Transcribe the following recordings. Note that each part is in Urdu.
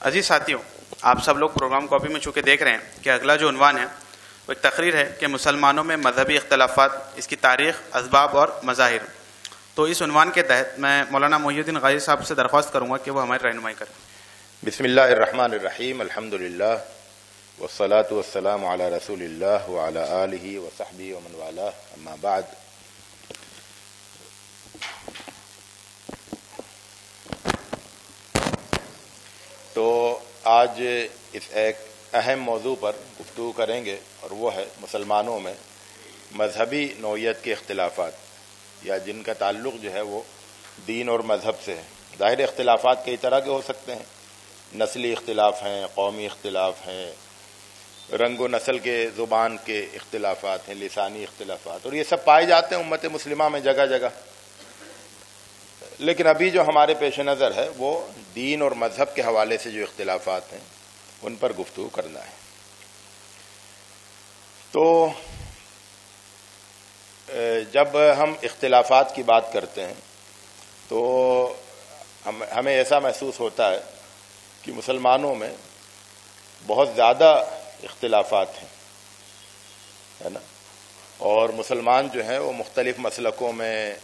عزیز ساتھیوں، آپ سب لوگ پروگرام کاپی میں چونکہ دیکھ رہے ہیں کہ اگلا جو عنوان ہے وہ ایک تقریر ہے کہ مسلمانوں میں مذہبی اختلافات، اس کی تاریخ، اسباب اور مظاہر۔ تو اس عنوان کے تحت میں مولانا محی الدین غازی صاحب سے درخواست کروں گا کہ وہ ہماری رہنمائی کریں۔ بسم اللہ الرحمن الرحیم، الحمدللہ والصلاة والسلام علی رسول اللہ وعلی آلہ وصحبہ ومن والاه، اما بعد۔ تو آج اس ایک اہم موضوع پر گفتگو کریں گے، اور وہ ہے مسلمانوں میں مذہبی نوعیت کے اختلافات، یا جن کا تعلق جو ہے وہ دین اور مذہب سے ہے۔ ظاہر اختلافات کئی طرح کے ہو سکتے ہیں، نسلی اختلاف ہیں، قومی اختلاف ہیں، رنگ و نسل کے، زبان کے اختلافات ہیں، لسانی اختلافات، اور یہ سب پائے جاتے ہیں امت مسلمہ میں جگہ جگہ۔ لیکن ابھی جو ہمارے پیش نظر ہے وہ دین اور مذہب کے حوالے سے جو اختلافات ہیں ان پر گفتگو کرنا ہے۔ تو جب ہم اختلافات کی بات کرتے ہیں تو ہمیں ایسا محسوس ہوتا ہے کہ مسلمانوں میں بہت زیادہ اختلافات ہیں، ہے نا، اور مسلمان جو ہیں وہ مختلف مسلکوں میں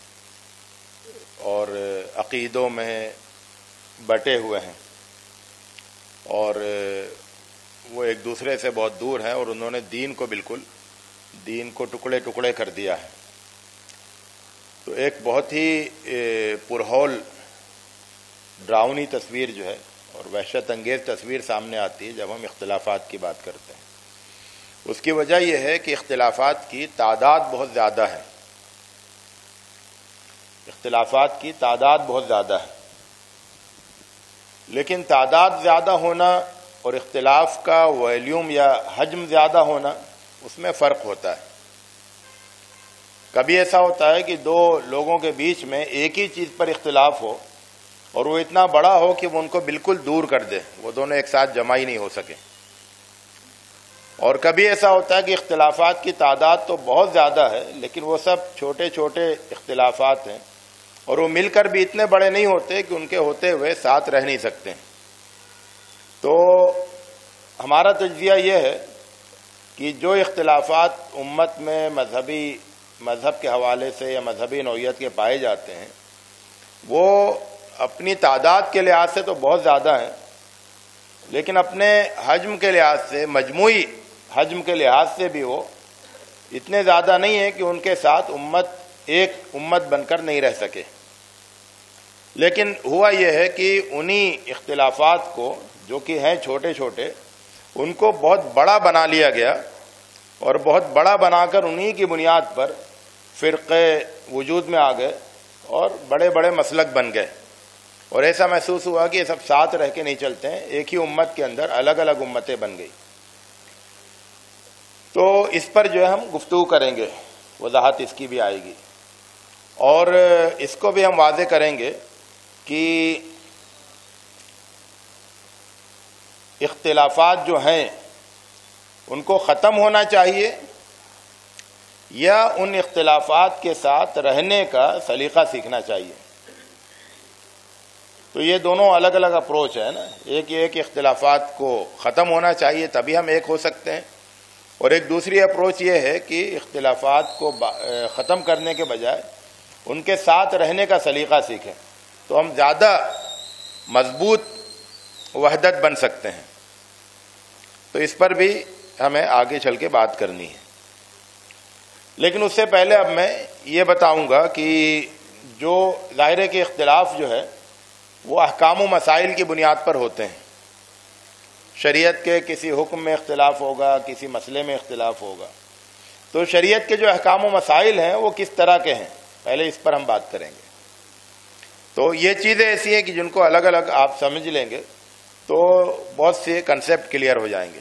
اور عقیدوں میں بٹے ہوئے ہیں، اور وہ ایک دوسرے سے بہت دور ہیں، اور انہوں نے دین کو ٹکڑے ٹکڑے کر دیا ہے۔ تو ایک بہت ہی پرہول ڈراؤنی تصویر جو ہے اور وحشت انگیز تصویر سامنے آتی ہے جب ہم اختلافات کی بات کرتے ہیں۔ اس کی وجہ یہ ہے کہ اختلافات کی تعداد بہت زیادہ ہے، اختلافات کی تعداد بہت زیادہ ہے، لیکن تعداد زیادہ ہونا اور اختلاف کا والیوم یا حجم زیادہ ہونا، اس میں فرق ہوتا ہے۔ کبھی ایسا ہوتا ہے کہ دو لوگوں کے بیچ میں ایک ہی چیز پر اختلاف ہو اور وہ اتنا بڑا ہو کہ وہ ان کو بالکل دور کر دے، وہ دونوں ایک ساتھ جمع ہی نہیں ہو سکے۔ اور کبھی ایسا ہوتا ہے کہ اختلافات کی تعداد تو بہت زیادہ ہے لیکن وہ سب چھوٹے چھوٹے اختلافات ہیں، اور وہ مل کر بھی اتنے بڑے نہیں ہوتے کہ ان کے ہوتے ہوئے ساتھ رہ نہیں سکتے۔ تو ہمارا تجزیہ یہ ہے کہ جو اختلافات امت میں مذہب کے حوالے سے یا مذہبی نوعیت کے پائے جاتے ہیں وہ اپنی تعداد کے لحاظ سے تو بہت زیادہ ہیں، لیکن اپنے حجم کے لحاظ سے، مجموعی حجم کے لحاظ سے بھی وہ اتنے زیادہ نہیں ہیں کہ ان کے ساتھ ایک امت بن کر نہیں رہ سکے۔ لیکن ہوا یہ ہے کہ انہی اختلافات کو جو کہ ہیں چھوٹے چھوٹے، ان کو بہت بڑا بنا لیا گیا، اور بہت بڑا بنا کر انہی کی بنیاد پر فرقے وجود میں آ گئے اور بڑے بڑے مسلک بن گئے، اور ایسا محسوس ہوا کہ یہ سب ساتھ رہ کے نہیں چلتے ہیں، ایک ہی امت کے اندر الگ الگ امتیں بن گئی۔ تو اس پر جو ہے ہم گفتگو کریں گے، وضاحت اس کی بھی آئے گی، اور اس کو بھی ہم واضح کریں گے کہ اختلافات جو ہیں ان کو ختم ہونا چاہیے یا ان اختلافات کے ساتھ رہنے کا سلیقہ سیکھنا چاہیے۔ تو یہ دونوں الگ الگ اپروچ ہے نا، ایک یہ کہ اختلافات کو ختم ہونا چاہیے تبھی ہم ایک ہو سکتے ہیں، اور ایک دوسری اپروچ یہ ہے کہ اختلافات کو ختم کرنے کے بجائے ان کے ساتھ رہنے کا سلیقہ سیکھیں، تو ہم زیادہ مضبوط وحدت بن سکتے ہیں۔ تو اس پر بھی ہمیں آگے چل کے بات کرنی ہے، لیکن اس سے پہلے اب میں یہ بتاؤں گا کہ جو ظاہر کے اختلاف جو ہے وہ احکام و مسائل کی بنیاد پر ہوتے ہیں۔ شریعت کے کسی حکم میں اختلاف ہوگا، کسی مسئلے میں اختلاف ہوگا، تو شریعت کے جو احکام و مسائل ہیں وہ کس طرح کے ہیں، پہلے اس پر ہم بات کریں گے۔ تو یہ چیزیں ایسی ہیں کہ جن کو الگ الگ آپ سمجھ لیں گے تو بہت سے کنسیپٹ کلیئر ہو جائیں گے۔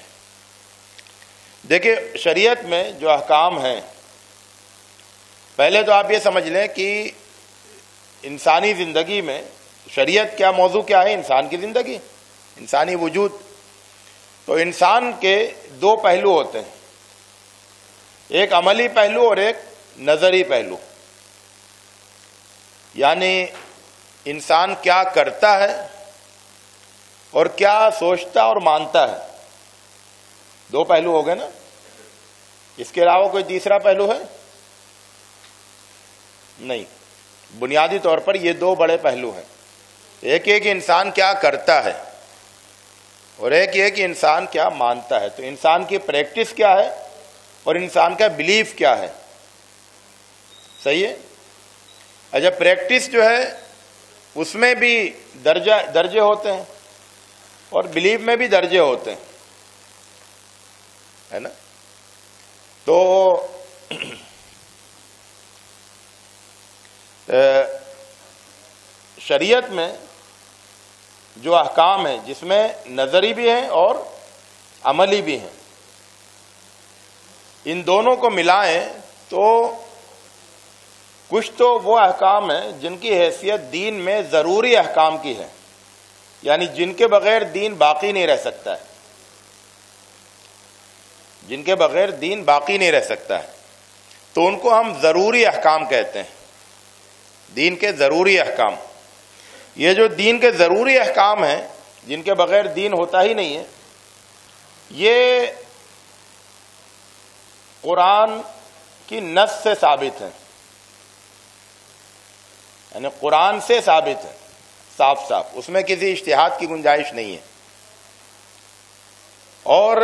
دیکھیں، شریعت میں جو احکام ہیں، پہلے تو آپ یہ سمجھ لیں کہ انسانی زندگی میں شریعت کیا موضوع کیا ہے؟ انسان کی زندگی، انسانی وجود۔ تو انسان کے دو پہلو ہوتے ہیں، ایک عملی پہلو اور ایک نظری پہلو۔ یعنی انسان کیا کرتا ہے اور کیا سوچتا اور مانتا ہے. دو پہلو ہو گئے نا. اس کے علاوہ کوئی تیسرا پہلو ہے؟ نہیں. بنیادی طور پر یہ دو بڑے پہلو ہیں. ایک یہ کہ انسان کیا کرتا ہے اور ایک یہ کہ انسان کیا مانتا ہے. تو انسان کی پریکٹس کیا ہے اور انسان کا بلیف کیا ہے. صحیح ہے. اچھا پریکٹس جو ہے اس میں بھی درجے ہوتے ہیں اور بلیف میں بھی درجے ہوتے ہیں, ہے نا. تو شریعت میں جو احکام ہیں جس میں نظری بھی ہیں اور عملی بھی ہیں, ان دونوں کو ملائیں تو کچھ تو وہ احکام ہیں جن کی حیثیت دین میں ضروری احکام کی ہے, یعنی جن کے بغیر دین باقی نہیں رہ سکتا ہے, جن کے بغیر دین باقی نہیں رہ سکتا ہے. تو ان کو ہم ضروری احکام کہتے ہیں, دین کے ضروری احکام. یہ جو دین کے ضروری احکام ہیں جن کے بغیر دین ہوتا ہی نہیں ہے, یہ قرآن کی نص سے ثابت ہیں, یعنی قرآن سے ثابت ہے صاف صاف, اس میں کسی اجتہاد کی گنجائش نہیں ہے. اور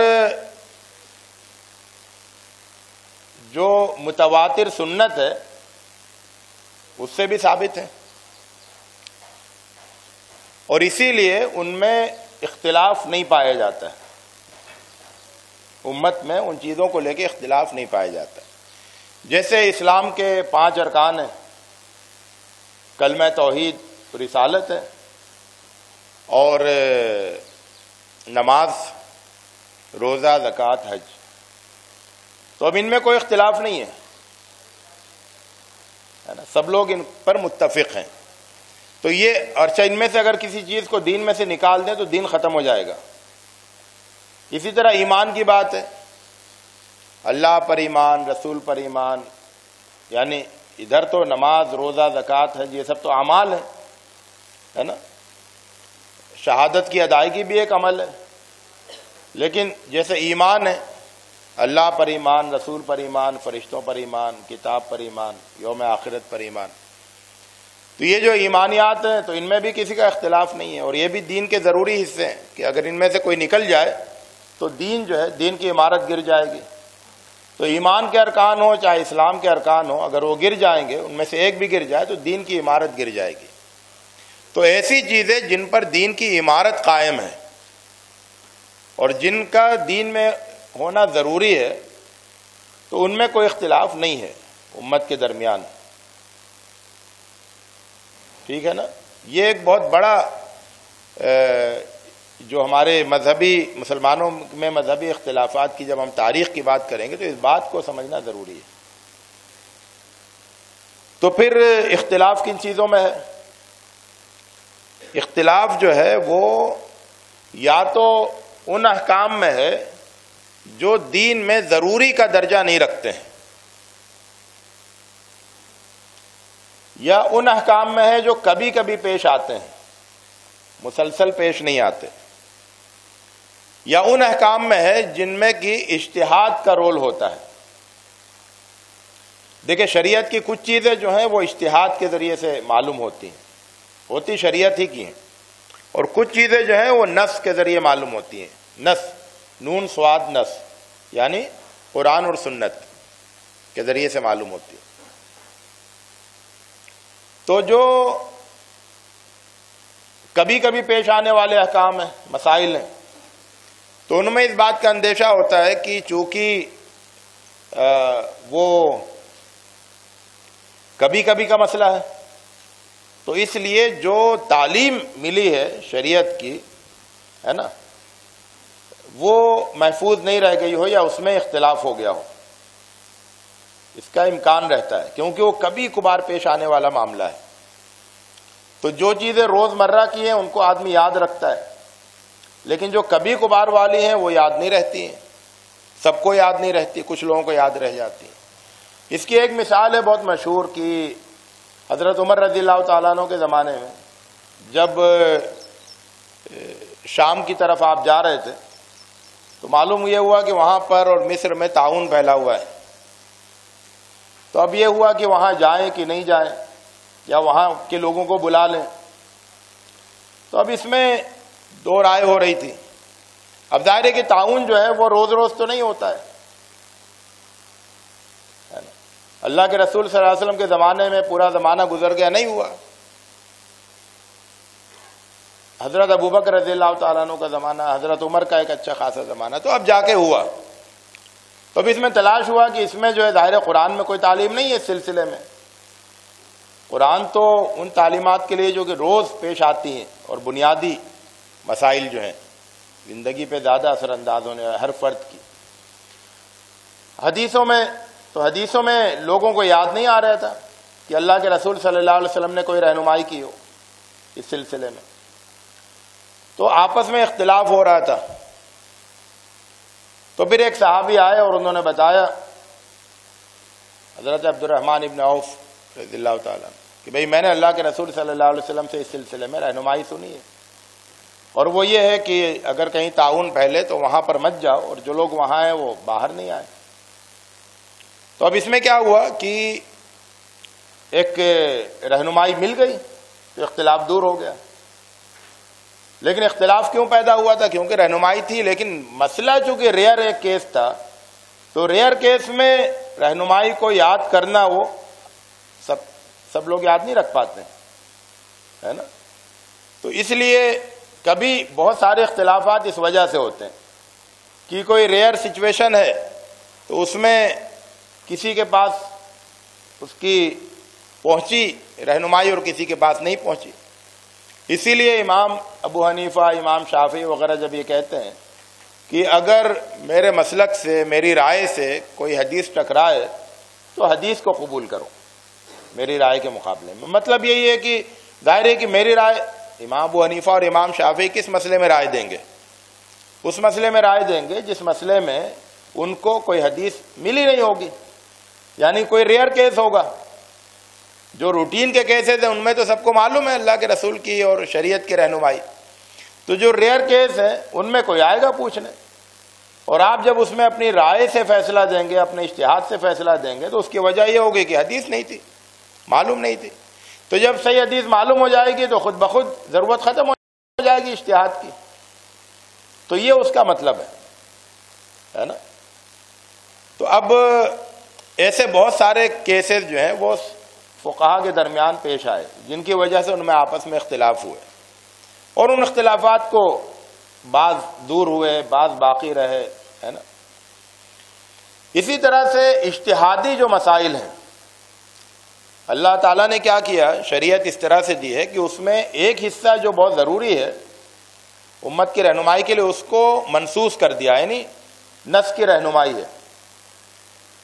جو متواتر سنت ہے اس سے بھی ثابت ہے, اور اسی لیے ان میں اختلاف نہیں پایا جاتا ہے. امت میں ان چیزوں کو لے کے اختلاف نہیں پایا جاتا. جیسے اسلام کے 5 ارکان ہیں, کلمہ توحید, رسالت ہے, اور نماز, روزہ, زکوٰۃ, حج. تو اب ان میں کوئی اختلاف نہیں ہے نا, سب لوگ ان پر متفق ہیں. تو یہ اچھا ان میں سے اگر کسی چیز کو دین میں سے نکال دیں تو دین ختم ہو جائے گا. اسی طرح ایمان کی بات ہے, اللہ پر ایمان, رسول پر ایمان, یعنی ادھر تو نماز, روزہ, زکوٰۃ, حج یہ سب تو اعمال ہیں, ہے نا. شہادت کی ادائیگی بھی ایک عمل ہے. لیکن جیسے ایمان ہے, اللہ پر ایمان, رسول پر ایمان, فرشتوں پر ایمان, کتاب پر ایمان, یوم آخرت پر ایمان. تو یہ جو ایمانیات ہیں تو ان میں بھی کسی کا اختلاف نہیں ہے, اور یہ بھی دین کے ضروری حصے ہیں کہ اگر ان میں سے کوئی نکل جائے تو دین جو ہے, دین کی عمارت گر جائے گی. تو ایمان کے ارکان ہو چاہے اسلام کے ارکان ہو, اگر وہ گر جائیں گے, ان میں سے ایک بھی گر جائے تو دین کی عمارت گر جائے گی. تو ایسی چیزیں جن پر دین کی عمارت قائم ہے اور جن کا دین میں ہونا ضروری ہے, تو ان میں کوئی اختلاف نہیں ہے امت کے درمیان. ٹھیک ہے نا. یہ ایک بہت بڑا جو ہمارے مسلمانوں میں مذہبی اختلافات کی جب ہم تاریخ کی بات کریں گے تو اس بات کو سمجھنا ضروری ہے. تو پھر اختلاف کن چیزوں میں ہے؟ اختلاف جو ہے وہ یا تو ان احکام میں ہے جو دین میں ضروری کا درجہ نہیں رکھتے ہیں, یا ان احکام میں ہے جو کبھی کبھی پیش آتے ہیں, مسلسل پیش نہیں آتے, یا ان احکام میں ہے جن میں کہ اجتہاد کا رول ہوتا ہے. دیکھیں شریعت کی کچھ چیزیں جو ہیں وہ اجتہاد کے ذریعے سے معلوم ہوتی ہیں, ہوتی شریعت ہی کی ہیں, اور کچھ چیزیں جو ہیں وہ نص کے ذریعے معلوم ہوتی ہیں. نص, نون صاد نص, یعنی قرآن اور سنت کے ذریعے سے معلوم ہوتی ہے. تو جو کبھی کبھی پیش آنے والے احکام ہیں, مسائل ہیں, تو ان میں اس بات کا اندیشہ ہوتا ہے کہ چونکہ وہ کبھی کبھی کا مسئلہ ہے, تو اس لیے جو تعلیم ملی ہے شریعت کی, ہے نا, وہ محفوظ نہیں رہ گئی ہو یا اس میں اختلاف ہو گیا ہو. اس کا امکان رہتا ہے کیونکہ وہ کبھی کبھار پیش آنے والا معاملہ ہے. تو جو چیزیں روز مرہ کی ہیں ان کو آدمی یاد رکھتا ہے, لیکن جو کبھی کبھار والی ہیں وہ یاد نہیں رہتی ہیں. سب کو یاد نہیں رہتی, کچھ لوگوں کو یاد رہ جاتی ہیں. اس کی ایک مثال ہے بہت مشہور کہ حضرت عمر رضی اللہ تعالیٰ عنہ کے زمانے میں جب شام کی طرف آپ جا رہے تھے تو معلوم یہ ہوا کہ وہاں پر اور مصر میں طاعون پھیلا ہوا ہے. تو اب یہ ہوا کہ وہاں جائیں کہ نہیں جائیں یا وہاں کے لوگوں کو بلا لیں. تو اب اس میں دو رائے ہو رہی تھی. اب ظاہر ہے کہ طاعون جو ہے وہ روز روز تو نہیں ہوتا ہے. اللہ کے رسول صلی اللہ علیہ وسلم کے زمانے میں پورا زمانہ گزر گیا, نہیں ہوا. حضرت ابوبکر رضی اللہ تعالیٰ عنہ کا زمانہ, حضرت عمر کا ایک اچھا خاصا زمانہ, تو اب جا کے ہوا. تو اب اس میں تلاش ہوا کہ اس میں جو ہے ظاہر قرآن میں کوئی تعلیم نہیں ہے اس سلسلے میں. قرآن تو ان تعلیمات کے لیے جو کہ روز پیش آتی ہیں اور بنیادی مسائل جو ہیں زندگی پہ زیادہ اثر انداز ہونے والے ہر فرد کی. حدیثوں میں لوگوں کو یاد نہیں آ رہا تھا کہ اللہ کے رسول صلی اللہ علیہ وسلم نے کوئی رہنمائی کی ہو اس سلسلے میں. تو آپس میں اختلاف ہو رہا تھا. تو پھر ایک صحابی آئے اور انہوں نے بتایا حضرت عبد الرحمن ابن عوف رضی اللہ تعالیٰ کہ بھئی میں نے اللہ کے رسول صلی اللہ علیہ وسلم سے اس سلسلے میں رہنمائی سنی ہے, اور وہ یہ ہے کہ اگر کہیں طاعون پھیلے تو وہاں پر مت جاؤ, اور جو لوگ وہاں ہیں وہ باہر نہیں آئے. تو اب اس میں کیا ہوا کہ ایک رہنمائی مل گئی تو اختلاف دور ہو گیا. لیکن اختلاف کیوں پیدا ہوا تھا؟ کیونکہ رہنمائی تھی, لیکن مسئلہ چونکہ ریئر ایک کیس تھا, تو ریئر کیس میں رہنمائی کو یاد کرنا وہ سب لوگ یاد نہیں رکھ پاتے ہے نا. تو اس لیے کبھی بہت سارے اختلافات اس وجہ سے ہوتے ہیں کہ کوئی ریئر سچویشن ہے تو اس میں کسی کے پاس اس کی پہنچی رہنمائی اور کسی کے پاس نہیں پہنچی. اسی لیے امام ابو حنیفہ, امام شافعی وغیرہ جب یہ کہتے ہیں کہ اگر میرے مسلک سے, میری رائے سے کوئی حدیث ٹکرائے تو حدیث کو قبول کرو میری رائے کے مقابلے میں. مطلب یہی ہے کہ ظاہر ہے کہ میری رائے, امام ابو حنیفہ اور امام شافعی کس مسئلے میں رائے دیں گے؟ اس مسئلے میں رائے دیں گے جس مسئلے میں ان کو کوئی حدیث ملی نہیں ہوگی, یعنی کوئی ریئر کیس ہوگا. جو روٹین کے کیسز ہیں ان میں تو سب کو معلوم ہے اللہ کے رسول کی اور شریعت کی رہنمائی. تو جو ریئر کیس ہیں ان میں کوئی آئے گا پوچھنے, اور آپ جب اس میں اپنی رائے سے فیصلہ دیں گے, اپنے اجتہاد سے فیصلہ دیں گے, تو اس کی وجہ یہ ہوگی کہ حدیث نہیں تھی, معلوم نہیں تھی. تو جب صحیح حدیث معلوم ہو جائے گی تو خود بخود ضرورت ختم ہو جائے گی اجتہاد کی. تو یہ اس کا مطلب ہے نا. تو اب ایسے بہت سارے کیسز جو ہیں وہ فقہا کے درمیان پیش آئے جن کی وجہ سے ان میں آپس میں اختلاف ہوئے, اور ان اختلافات کو بعض دور ہوئے, بعض باقی رہے, ہے نا. اسی طرح سے اجتہادی جو مسائل ہیں اللہ تعالیٰ نے کیا کیا, شریعت اس طرح سے دی ہے کہ اس میں ایک حصہ جو بہت ضروری ہے امت کی رہنمائی کے لیے اس کو منسوخ کر دیا, یعنی نص کی رہنمائی ہے.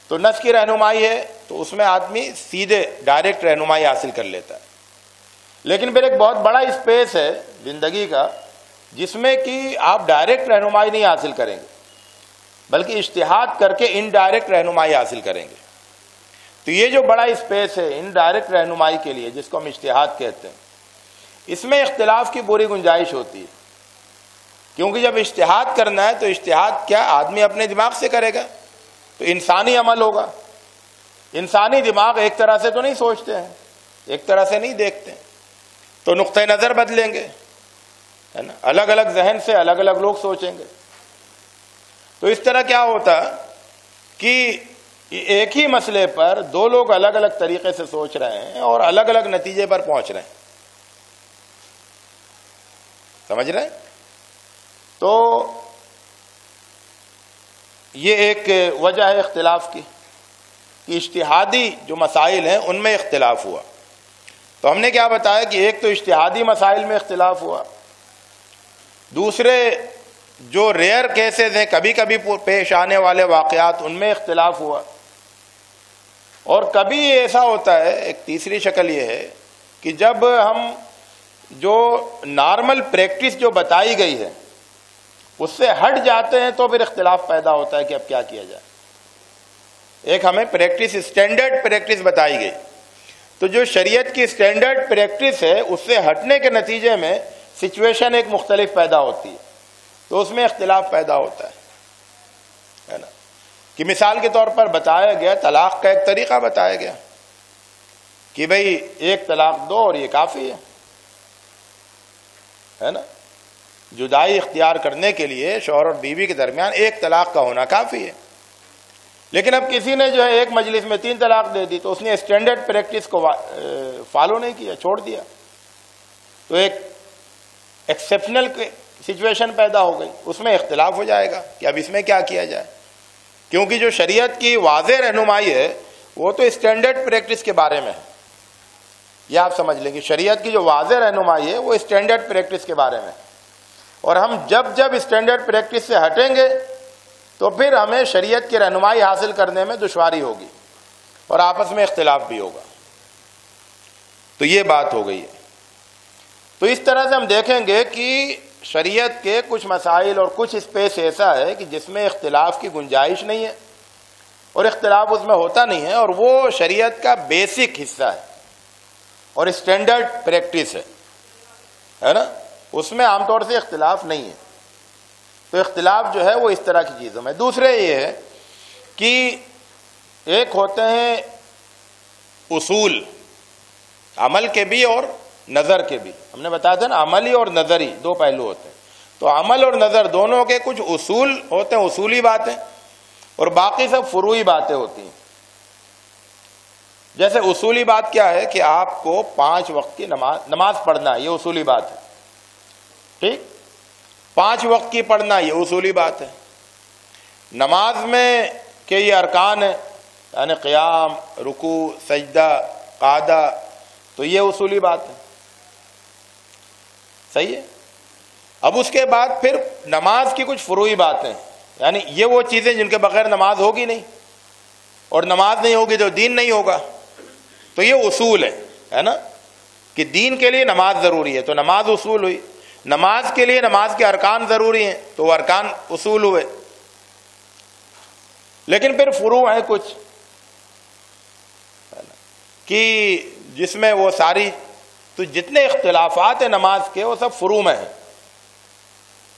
تو نص کی رہنمائی ہے تو اس میں آدمی سیدھے ڈائریکٹ رہنمائی حاصل کر لیتا ہے. لیکن پھر ایک بہت بڑا اسپیس ہے زندگی کا جس میں کہ آپ ڈائریکٹ رہنمائی نہیں حاصل کریں گے بلکہ اجتہاد کر کے انڈائریکٹ رہنمائی حاصل کریں گے. تو یہ جو بڑا اسپیس ہے انڈائریکٹ رہنمائی کے لیے جس کو ہم اجتہاد کہتے ہیں, اس میں اختلاف کی پوری گنجائش ہوتی ہے. کیونکہ جب اجتہاد کرنا ہے تو اجتہاد کیا آدمی اپنے دماغ سے کرے گا, تو انسانی عمل ہوگا. انسانی دماغ ایک طرح سے تو نہیں سوچتے ہیں, ایک طرح سے نہیں دیکھتے ہیں, تو نقطہ نظر بدلیں گے, ہے نا. الگ الگ ذہن سے الگ الگ لوگ سوچیں گے. تو اس طرح کیا ہوتا کہ ایک ہی مسئلے پر دو لوگ الگ الگ طریقے سے سوچ رہے ہیں اور الگ الگ نتیجے پر پہنچ رہے ہیں. سمجھ رہے ہیں؟ تو یہ ایک وجہ ہے اختلاف کی کہ اجتہادی جو مسائل ہیں ان میں اختلاف ہوا. تو ہم نے کیا بتایا کہ ایک تو اجتہادی مسائل میں اختلاف ہوا, دوسرے جو ریئر کیسز ہیں کبھی کبھی پیش آنے والے واقعات ان میں اختلاف ہوا, اور کبھی ایسا ہوتا ہے ایک تیسری شکل یہ ہے کہ جب ہم جو نارمل پریکٹس جو بتائی گئی ہے اس سے ہٹ جاتے ہیں تو پھر اختلاف پیدا ہوتا ہے کہ اب کیا کیا جائے. ایک ہمیں پریکٹس اسٹینڈرڈ پریکٹس بتائی گئی, تو جو شریعت کی اسٹینڈرڈ پریکٹس ہے اس سے ہٹنے کے نتیجے میں سچویشن ایک مختلف پیدا ہوتی ہے تو اس میں اختلاف پیدا ہوتا ہے نا. کہ مثال کے طور پر بتایا گیا طلاق کا ایک طریقہ بتایا گیا کہ بھئی ایک طلاق دو اور یہ کافی ہے نا. جدائی اختیار کرنے کے لیے شوہر اور بیوی کے درمیان ایک طلاق کا ہونا کافی ہے. لیکن اب کسی نے جو ہے ایک مجلس میں 3 طلاق دے دی تو اس نے اسٹینڈرڈ پریکٹس کو فالو نہیں کیا, چھوڑ دیا, تو ایک ایکسیپشنل سچویشن پیدا ہو گئی. اس میں اختلاف ہو جائے گا کہ اب اس میں کیا کیا جائے, کیونکہ جو شریعت کی واضح رہنمائی ہے وہ تو اسٹینڈرڈ پریکٹس کے بارے میں ہے. یہ آپ سمجھ لیں کہ شریعت کی جو واضح رہنمائی ہے وہ اسٹینڈرڈ پریکٹس کے بارے میں, اور ہم جب اسٹینڈرڈ پریکٹس سے ہٹیں گے تو پھر ہمیں شریعت کی رہنمائی حاصل کرنے میں دشواری ہوگی اور آپس میں اختلاف بھی ہوگا. تو یہ بات ہو گئی ہے. تو اس طرح سے ہم دیکھیں گے کہ شریعت کے کچھ مسائل اور کچھ اسپیس ایسا ہے کہ جس میں اختلاف کی گنجائش نہیں ہے اور اختلاف اس میں ہوتا نہیں ہے, اور وہ شریعت کا بیسک حصہ ہے اور اسٹینڈرڈ پریکٹس ہے نا. اس میں عام طور سے اختلاف نہیں ہے. تو اختلاف جو ہے وہ اس طرح کی چیزوں میں. دوسرے یہ ہے کہ ایک ہوتے ہیں اصول, عمل کے بھی اور نظر کے بھی. ہم نے بتایا تھا نا عملی اور نظری 2 پہلو ہوتے ہیں. تو عمل اور نظر دونوں کے کچھ اصول ہوتے ہیں, اصولی باتیں, اور باقی سب فروعی باتیں ہوتی ہیں. جیسے اصولی بات کیا ہے کہ آپ کو 5 وقت کی نماز پڑھنا ہے, یہ اصولی بات ہے. ٹھیک, 5 وقت کی پڑھنا یہ اصولی بات ہے. نماز میں کہ یہ ارکان ہے, یعنی قیام, رکوع, سجدہ, قعدہ, تو یہ اصولی بات ہے. صحیح ہے. اب اس کے بعد پھر نماز کی کچھ فروعی باتیں, یعنی یہ وہ چیزیں جن کے بغیر نماز ہوگی نہیں, اور نماز نہیں ہوگی تو دین نہیں ہوگا. تو یہ اصول ہے نا, کہ دین کے لیے نماز ضروری ہے تو نماز اصول ہوئی. نماز کے لیے نماز کے ارکان ضروری ہیں تو وہ ارکان اصول ہوئے. لیکن پھر فروع ہیں کچھ کہ جس میں وہ ساری, تو جتنے اختلافات ہیں نماز کے وہ سب فروع میں ہیں,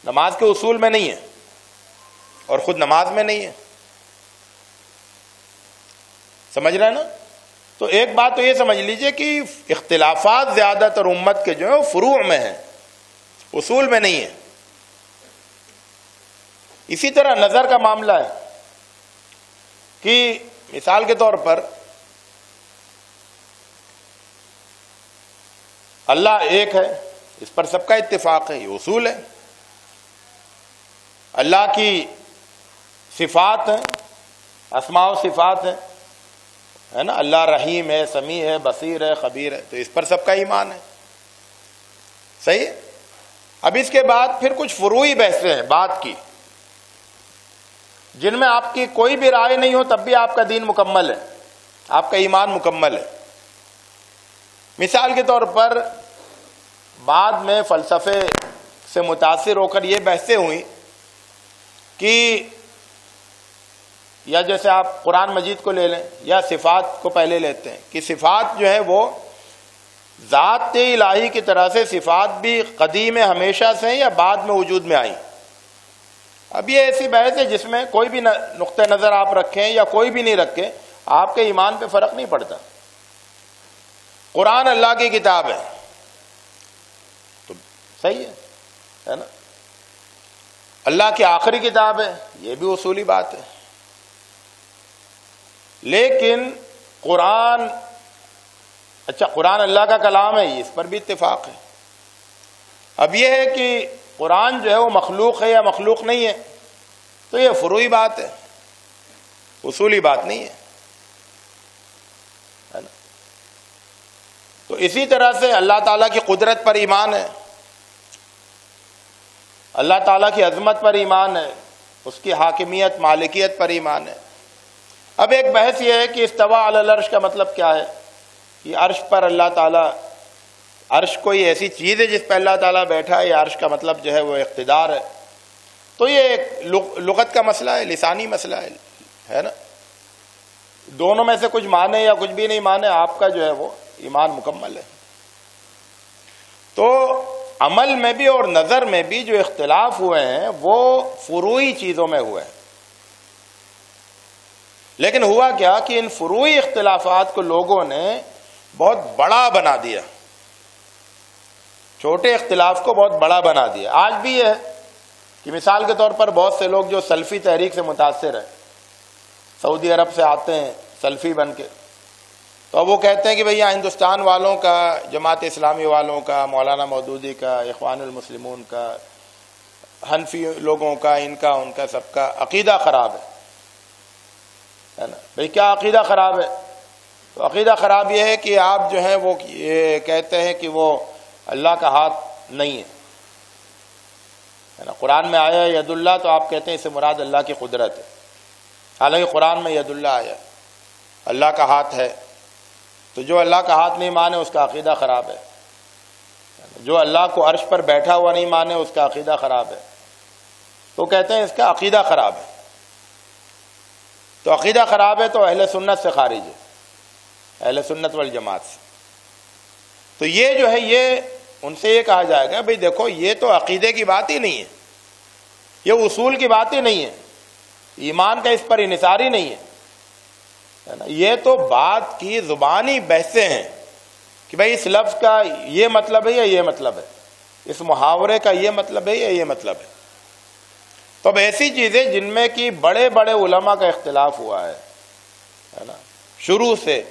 نماز کے اصول میں نہیں ہے اور خود نماز میں نہیں ہے. سمجھ رہے ہیں نا. تو ایک بات تو یہ سمجھ لیجئے کہ اختلافات زیادہ تر امت کے جو ہیں وہ فروع میں ہیں, اصول میں نہیں ہے. اسی طرح نظر کا معاملہ ہے کہ مثال کے طور پر اللہ ایک ہے, اس پر سب کا اتفاق ہے, یہ اصول ہے. اللہ کی صفات ہیں, اسماء و صفات ہیں, ہے نا. اللہ رحیم ہے, سمیع ہے, بصیر ہے, خبیر ہے, تو اس پر سب کا ایمان ہے. صحیح ہے. اب اس کے بعد پھر کچھ فروعی بحثیں ہیں بات کی, جن میں آپ کی کوئی بھی رائے نہیں ہو تب بھی آپ کا دین مکمل ہے, آپ کا ایمان مکمل ہے. مثال کے طور پر بعد میں فلسفے سے متاثر ہو کر یہ بحثیں ہوئیں کہ یا جیسے آپ قرآن مجید کو لے لیں یا صفات کو پہلے لیتے ہیں کہ صفات جو ہے وہ ذات الہی کی طرح سے صفات بھی قدیم ہمیشہ سے ہیں یا بعد میں وجود میں آئیں. اب یہ ایسی بحث ہے جس میں کوئی بھی نقطہ نظر آپ رکھیں یا کوئی بھی نہیں رکھیں, آپ کے ایمان پہ فرق نہیں پڑتا. قرآن اللہ کی کتاب ہے تو صحیح ہے نا. اللہ کی آخری کتاب ہے, یہ بھی اصولی بات ہے. لیکن قرآن, اچھا قرآن اللہ کا کلام ہے, اس پر بھی اتفاق ہے. اب یہ ہے کہ قرآن جو ہے وہ مخلوق ہے یا مخلوق نہیں ہے, تو یہ فروعی بات ہے, اصولی بات نہیں ہے نا. تو اسی طرح سے اللہ تعالیٰ کی قدرت پر ایمان ہے, اللہ تعالیٰ کی عظمت پر ایمان ہے, اس کی حاکمیت مالکیت پر ایمان ہے. اب ایک بحث یہ ہے کہ استوا علی العرش کا مطلب کیا ہے. یہ عرش پر اللہ تعالیٰ, عرش کوئی ایسی چیز ہے جس پہ اللہ تعالیٰ بیٹھا ہے, یا عرش کا مطلب جو ہے وہ اقتدار ہے. تو یہ ایک لغت کا مسئلہ ہے, لسانی مسئلہ ہے نا. دونوں میں سے کچھ مانے یا کچھ بھی نہیں مانے, آپ کا جو ہے وہ ایمان مکمل ہے. تو عمل میں بھی اور نظر میں بھی جو اختلاف ہوئے ہیں وہ فروعی چیزوں میں ہوئے ہیں. لیکن ہوا کیا کہ ان فروعی اختلافات کو لوگوں نے بہت بڑا بنا دیا، چھوٹے اختلاف کو بہت بڑا بنا دیا. آج بھی یہ ہے کہ مثال کے طور پر بہت سے لوگ جو سلفی تحریک سے متاثر ہیں، سعودی عرب سے آتے ہیں سلفی بن کے، تو اب وہ کہتے ہیں کہ بھئی ہندوستان والوں کا، جماعت اسلامی والوں کا، مولانا مودودی کا، اخوان المسلمون کا، حنفی لوگوں کا، ان کا سب کا عقیدہ خراب ہے نا. بھئی کیا عقیدہ خراب ہے؟ تو عقیدہ خراب یہ ہے کہ آپ جو ہیں وہ یہ کہتے ہیں کہ وہ اللہ کا ہاتھ نہیں ہے نا. قرآن میں آیا ید اللہ، تو آپ کہتے ہیں اس سے مراد اللہ کی قدرت ہے، حالانکہ قرآن میں ید اللہ آیا، اللہ کا ہاتھ ہے. تو جو اللہ کا ہاتھ نہیں مانے اس کا عقیدہ خراب ہے. جو اللہ کو عرش پر بیٹھا ہوا نہیں مانے اس کا عقیدہ خراب ہے. تو کہتے ہیں اس کا عقیدہ خراب ہے. تو عقیدہ خراب ہے تو اہل سنت سے خارج ہے، اہل سنت والجماعت سے. تو یہ جو ہے یہ ان سے یہ کہا جائے گا بھئی دیکھو یہ تو عقیدے کی بات ہی نہیں ہے، یہ اصول کی بات ہی نہیں ہے، ایمان کا اس پر انحصار ہی نہیں ہے، یہ تو بات کی زبانی بحثیں ہیں کہ بھئی اس لفظ کا یہ مطلب ہے یا یہ مطلب ہے، اس محاورے کا یہ مطلب ہے یا یہ مطلب ہے. تو اب ایسی چیزیں جن میں کہ بڑے بڑے علماء کا اختلاف ہوا ہے نا شروع سے،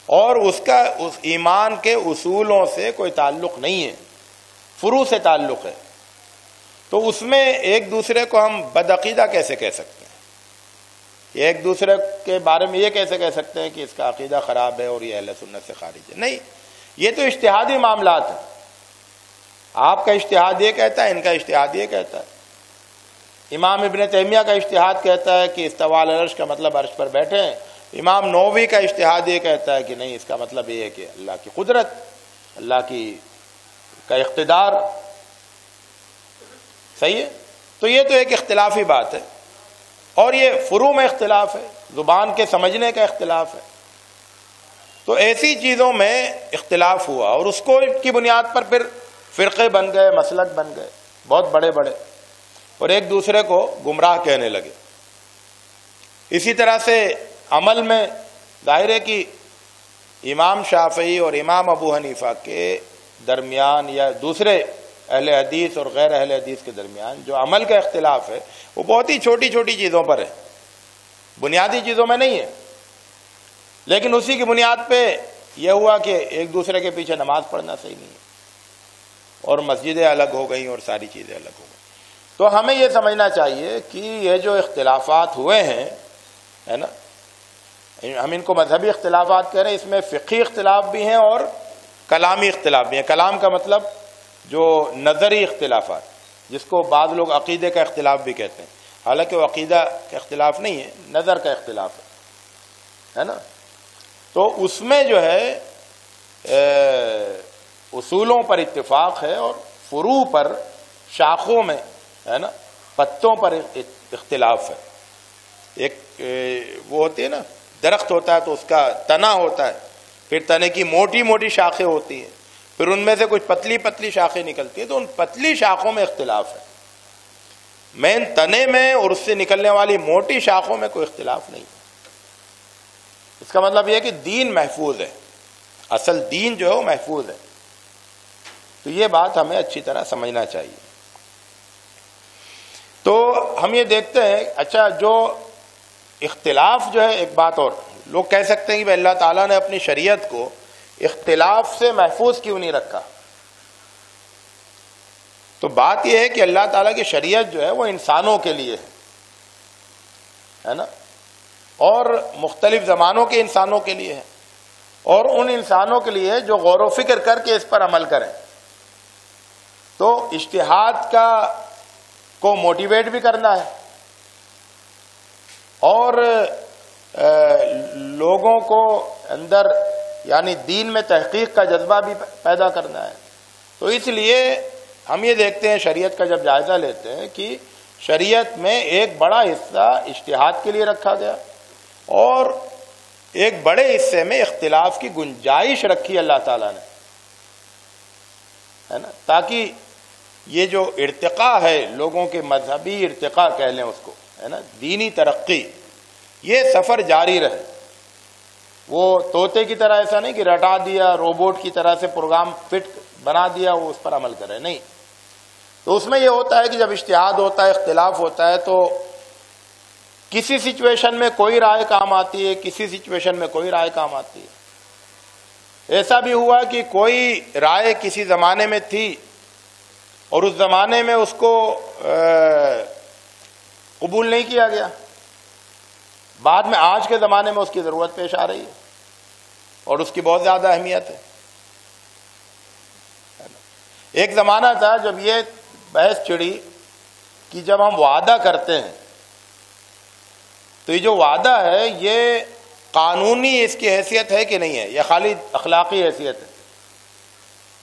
اور اس کا اس ایمان کے اصولوں سے کوئی تعلق نہیں ہے، فروع سے تعلق ہے، تو اس میں ایک دوسرے کو ہم بدعقیدہ کیسے کہہ سکتے ہیں؟ ایک دوسرے کے بارے میں یہ کیسے کہہ سکتے ہیں کہ اس کا عقیدہ خراب ہے اور یہ اہل سنت سے خارج ہے؟ نہیں، یہ تو اجتہادی معاملات ہیں. آپ کا اجتہاد یہ کہتا ہے، ان کا اجتہاد یہ کہتا ہے. امام ابن تیمیہ کا اجتہاد کہتا ہے کہ استواء علی العرش کا مطلب عرش پر بیٹھے ہیں. امام نووی کا اجتہاد یہ کہتا ہے کہ نہیں، اس کا مطلب یہ ہے کہ اللہ کی قدرت، اللہ کا اقتدار. صحیح ہے؟ تو یہ تو ایک اختلافی بات ہے، اور یہ فروع میں اختلاف ہے، زبان کے سمجھنے کا اختلاف ہے. تو ایسی چیزوں میں اختلاف ہوا اور اس کو کی بنیاد پر پھر فرقے بن گئے، مسلک بن گئے بہت بڑے بڑے، اور ایک دوسرے کو گمراہ کہنے لگے. اسی طرح سے عمل میں ظاہر ہے کہ امام شافعی اور امام ابو حنیفہ کے درمیان یا دوسرے اہل حدیث اور غیر اہل حدیث کے درمیان جو عمل کا اختلاف ہے وہ بہت ہی چھوٹی چھوٹی چیزوں پر ہے، بنیادی چیزوں میں نہیں ہے. لیکن اسی کی بنیاد پہ یہ ہوا کہ ایک دوسرے کے پیچھے نماز پڑھنا صحیح نہیں ہے، اور مسجدیں الگ ہو گئیں اور ساری چیزیں الگ ہو گئیں. تو ہمیں یہ سمجھنا چاہیے کہ یہ جو اختلافات ہوئے ہیں ہے نا، ہم ان کو مذہبی اختلافات کہہ رہے ہیں، اس میں فقہی اختلاف بھی ہیں اور کلامی اختلاف بھی ہیں. کلام کا مطلب جو نظری اختلافات، جس کو بعض لوگ عقیدے کا اختلاف بھی کہتے ہیں، حالانکہ وہ عقیدہ کا اختلاف نہیں ہے، نظر کا اختلاف ہے نا. تو اس میں جو ہے اصولوں پر اتفاق ہے اور فروع پر، شاخوں میں ہے نا، پتوں پر اختلاف ہے. ایک وہ ہوتی ہے نا، درخت ہوتا ہے تو اس کا تنا ہوتا ہے، پھر تنے کی موٹی موٹی شاخیں ہوتی ہیں، پھر ان میں سے کچھ پتلی پتلی شاخیں نکلتی ہیں، تو ان پتلی شاخوں میں اختلاف ہے. مین تنے میں اور اس سے نکلنے والی موٹی شاخوں میں کوئی اختلاف نہیں. اس کا مطلب یہ ہے کہ دین محفوظ ہے، اصل دین جو ہے وہ محفوظ ہے. تو یہ بات ہمیں اچھی طرح سمجھنا چاہیے. تو ہم یہ دیکھتے ہیں، اچھا جو اختلاف جو ہے، ایک بات اور لوگ کہہ سکتے ہیں کہ اللہ تعالیٰ نے اپنی شریعت کو اختلاف سے محفوظ کیوں نہیں رکھا؟ تو بات یہ ہے کہ اللہ تعالیٰ کی شریعت جو ہے وہ انسانوں کے لیے ہے نا، اور مختلف زمانوں کے انسانوں کے لیے ہے، اور ان انسانوں کے لیے جو غور و فکر کر کے اس پر عمل کریں. تو اجتہاد کو موٹیویٹ بھی کرنا ہے، اور لوگوں کو اندر یعنی دین میں تحقیق کا جذبہ بھی پیدا کرنا ہے. تو اس لیے ہم یہ دیکھتے ہیں شریعت کا جب جائزہ لیتے ہیں کہ شریعت میں ایک بڑا حصہ اجتہاد کے لیے رکھا گیا، اور ایک بڑے حصے میں اختلاف کی گنجائش رکھی اللہ تعالیٰ نے. ہے نا، تاکہ یہ جو ارتقاء ہے لوگوں کے مذہبی ارتقاء کہہ لیں اس کو، ہے نا، دینی ترقی، یہ سفر جاری رہے۔ وہ طوطے کی طرح ایسا نہیں کہ رٹا دیا، روبوٹ کی طرح سے پروگرام فٹ بنا دیا وہ اس پر عمل کرے، نہیں۔ تو اس میں یہ ہوتا ہے کہ جب اجتہاد ہوتا ہے، اختلاف ہوتا ہے، تو کسی سچویشن میں کوئی رائے کام آتی ہے، کسی سچویشن میں کوئی رائے کام آتی ہے۔ ایسا بھی ہوا کہ کوئی رائے کسی زمانے میں تھی اور اس زمانے میں اس کو قبول نہیں کیا گیا، بعد میں آج کے زمانے میں اس کی ضرورت پیش آ رہی ہے اور اس کی بہت زیادہ اہمیت ہے۔ ایک زمانہ تھا جب یہ بحث چڑھی کہ جب ہم وعدہ کرتے ہیں تو یہ جو وعدہ ہے یہ قانونی اس کی حیثیت ہے کہ نہیں ہے، یا خالی اخلاقی حیثیت ہے؟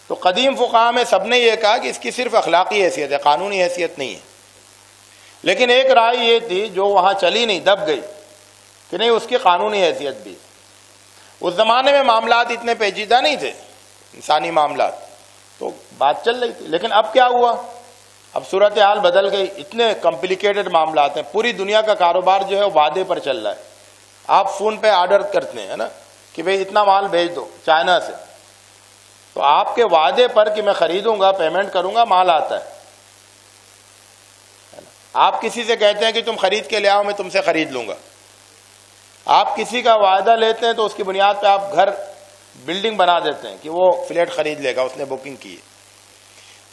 تو قدیم فقہاء میں سب نے یہ کہا کہ اس کی صرف اخلاقی حیثیت ہے، قانونی حیثیت نہیں ہے۔ لیکن ایک رائے یہ تھی جو وہاں چلی نہیں، دب گئی، کہ نہیں اس کی قانونی حیثیت بھی۔ اس زمانے میں معاملات اتنے پیچیدہ نہیں تھے، انسانی معاملات، تو بات چل رہی تھی۔ لیکن اب کیا ہوا؟ اب صورتحال بدل گئی، اتنے کمپلیکیٹڈ معاملات ہیں، پوری دنیا کا کاروبار جو ہے وعدے پر چل رہا ہے۔ آپ فون پہ آرڈر کرتے ہیں نا کہ بھئی اتنا مال بھیج دو چائنا سے، تو آپ کے وعدے پر کہ میں خریدوں گا، پیمنٹ کروں گا، مال آتا ہے۔ آپ کسی سے کہتے ہیں کہ تم خرید کے لے آؤ، میں تم سے خرید لوں گا۔ آپ کسی کا وعدہ لیتے ہیں تو اس کی بنیاد پہ آپ گھر بلڈنگ بنا دیتے ہیں کہ وہ فلیٹ خرید لے گا، اس نے بکنگ کی ہے۔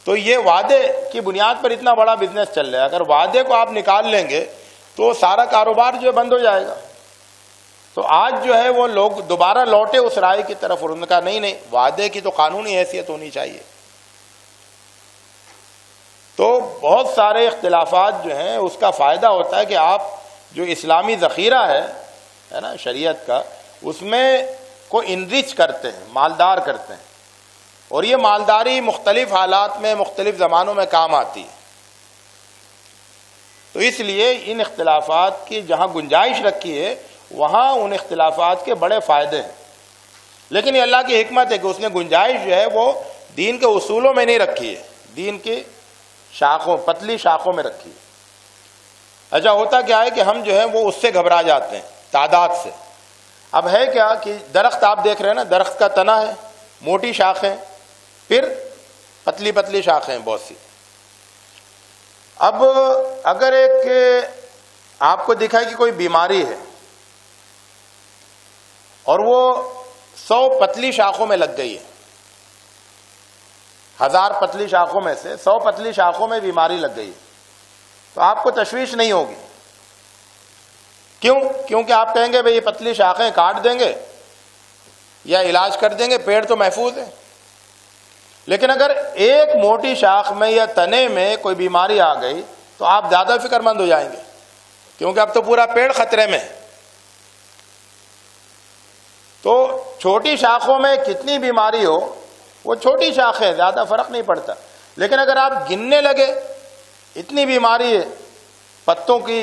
تو یہ وعدے کی بنیاد پر اتنا بڑا بزنس چل رہا ہے، اگر وعدے کو آپ نکال لیں گے تو سارا کاروبار جو ہے بند ہو جائے گا۔ تو آج جو ہے وہ لوگ دوبارہ لوٹے اس رائے کی طرف اور انہوں نے کہا نہیں، وعدے کی تو قانونی حیثیت ہونی چاہیے۔ تو بہت سارے اختلافات جو ہیں اس کا فائدہ ہوتا ہے کہ آپ جو اسلامی ذخیرہ ہے نا شریعت کا، اس میں کو انرچ کرتے ہیں، مالدار کرتے ہیں، اور یہ مالداری مختلف حالات میں مختلف زمانوں میں کام آتی ہے۔ تو اس لیے ان اختلافات کی جہاں گنجائش رکھی ہے وہاں ان اختلافات کے بڑے فائدے ہیں، لیکن یہ اللہ کی حکمت ہے کہ اس نے گنجائش جو ہے وہ دین کے اصولوں میں نہیں رکھی ہے، دین کی شاخوں، پتلی شاخوں میں رکھی ہے۔ اچھا ہوتا کیا ہے کہ ہم جو ہے وہ اس سے گھبرا جاتے ہیں، تعداد سے۔ اب ہے کیا کہ درخت آپ دیکھ رہے ہیں نا، درخت کا تنا ہے، موٹی شاخیں، پھر پتلی پتلی شاخیں بہت سی۔ اب اگر ایک آپ کو دکھائے کہ کوئی بیماری ہے اور وہ 100 پتلی شاخوں میں لگ گئی ہے، 1000 پتلی شاخوں میں سے 100 پتلی شاخوں میں بیماری لگ گئی ہے، تو آپ کو تشویش نہیں ہوگی۔ کیوں؟ کیونکہ آپ کہیں گے بھئی یہ پتلی شاخیں کاٹ دیں گے یا علاج کر دیں گے، پیڑ تو محفوظ ہے۔ لیکن اگر ایک موٹی شاخ میں یا تنے میں کوئی بیماری آ گئی تو آپ زیادہ فکر مند ہو جائیں گے، کیونکہ اب تو پورا پیڑ خطرے میں ہے۔ تو چھوٹی شاخوں میں کتنی بیماری ہو، وہ چھوٹی شاخ ہے، زیادہ فرق نہیں پڑتا۔ لیکن اگر آپ گننے لگے اتنی بیماری ہے، پتوں کی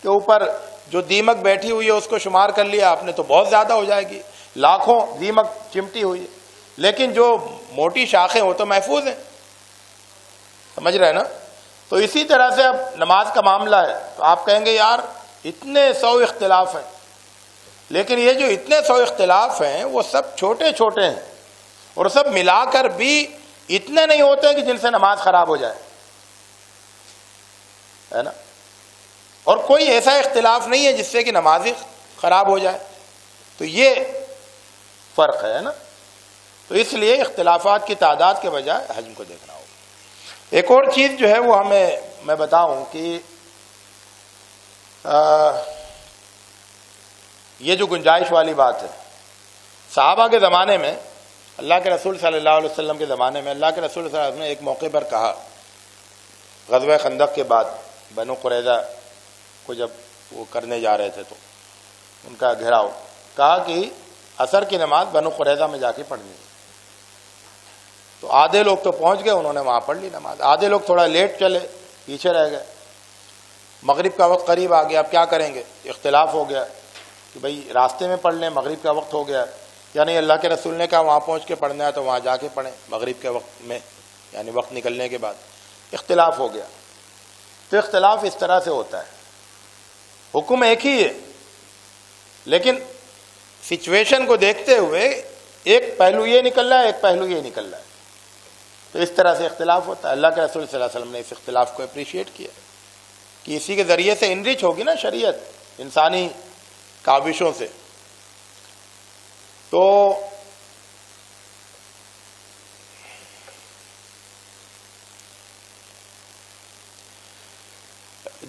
کے اوپر جو دیمک بیٹھی ہوئی ہے اس کو شمار کر لیا آپ نے تو بہت زیادہ ہو جائے گی، لاکھوں دیمک چمٹی ہوئی ہے۔ لیکن جو موٹی شاخیں ہو تو محفوظ ہیں، سمجھ رہے ہیں نا؟ تو اسی طرح سے اب نماز کا معاملہ ہے، تو آپ کہیں گے یار اتنے 100 اختلاف ہیں، لیکن یہ جو اتنے 100 اختلاف ہیں وہ سب چھوٹے چھوٹے ہیں، اور سب ملا کر بھی اتنے نہیں ہوتے کہ جن سے نماز خراب ہو جائے، ہے نا؟ اور کوئی ایسا اختلاف نہیں ہے جس سے کہ نماز خراب ہو جائے۔ تو یہ فرق ہے نا؟ تو اس لیے اختلافات کی تعداد کے بجائے حجم کو دیکھنا ہوگا۔ ایک اور چیز جو ہے وہ میں بتاؤں کہ یہ جو گنجائش والی بات ہے، صحابہ کے زمانے میں، اللہ کے رسول صلی اللہ علیہ وسلم کے زمانے میں، اللہ کے رسول صلی اللہ علیہ وسلم نے ایک موقع پر کہا، غزوہ خندق کے بعد بنو قریظہ کو جب وہ کرنے جا رہے تھے تو ان کا گھیراؤ، کہا کہ عصر کی نماز بنو قریظہ میں جا کے پڑھنی ہے۔ تو آدھے لوگ تو پہنچ گئے، انہوں نے وہاں پڑھ لی نماز، آدھے لوگ تھوڑا لیٹ چلے، پیچھے رہ گئے۔ مغرب کا وقت قریب آ گیا، اب کیا کریں گے؟ اختلاف ہو گیا کہ بھئی راستے میں پڑھ لیں، مغرب کا وقت ہو گیا، یا نہیں اللہ کے رسول نے کہا وہاں پہنچ کے پڑھنا ہے تو وہاں جا کے پڑھیں مغرب کے وقت میں۔ یعنی وقت نکلنے کے بعد اختلاف ہو گیا. تو اختلاف اس طرح سے ہوتا ہے, حکم ایک ہی ہے لیکن سچویشن کو دیکھتے ہوئے ایک پہلو یہ نکل رہا ہے, ایک پہلو یہ نکل رہا ہے, تو اس طرح سے اختلاف ہوتا ہے. اللہ کے رسول صلی اللہ علیہ وسلم نے اس اختلاف کو اپریشیٹ کیا کہ اسی کے ذریعے سے انرچ ہوگی نا شریعت انسانی کاوشوں سے. تو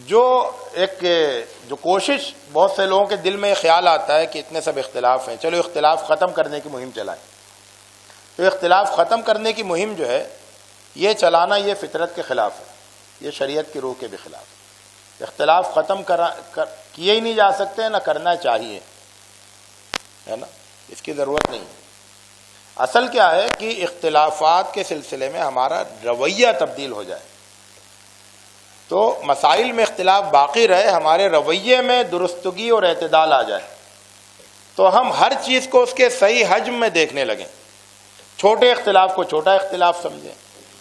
جو کوشش بہت سے لوگوں کے دل میں خیال آتا ہے کہ اتنے سب اختلاف ہیں, چلو اختلاف ختم کرنے کی مہم چلائیں. تو اختلاف ختم کرنے کی مہم جو ہے یہ چلانا یہ فطرت کے خلاف ہے, یہ شریعت کی روح کے بھی خلاف ہے. اختلاف ختم کیے ہی نہیں جا سکتے, نہ کرنا چاہیے, ہے نا, اس کی ضرورت نہیں ہے. اصل کیا ہے کہ اختلافات کے سلسلے میں ہمارا رویہ تبدیل ہو جائے. تو مسائل میں اختلاف باقی رہے, ہمارے رویے میں درستگی اور اعتدال آ جائے, تو ہم ہر چیز کو اس کے صحیح حجم میں دیکھنے لگیں. چھوٹے اختلاف کو چھوٹا اختلاف سمجھیں,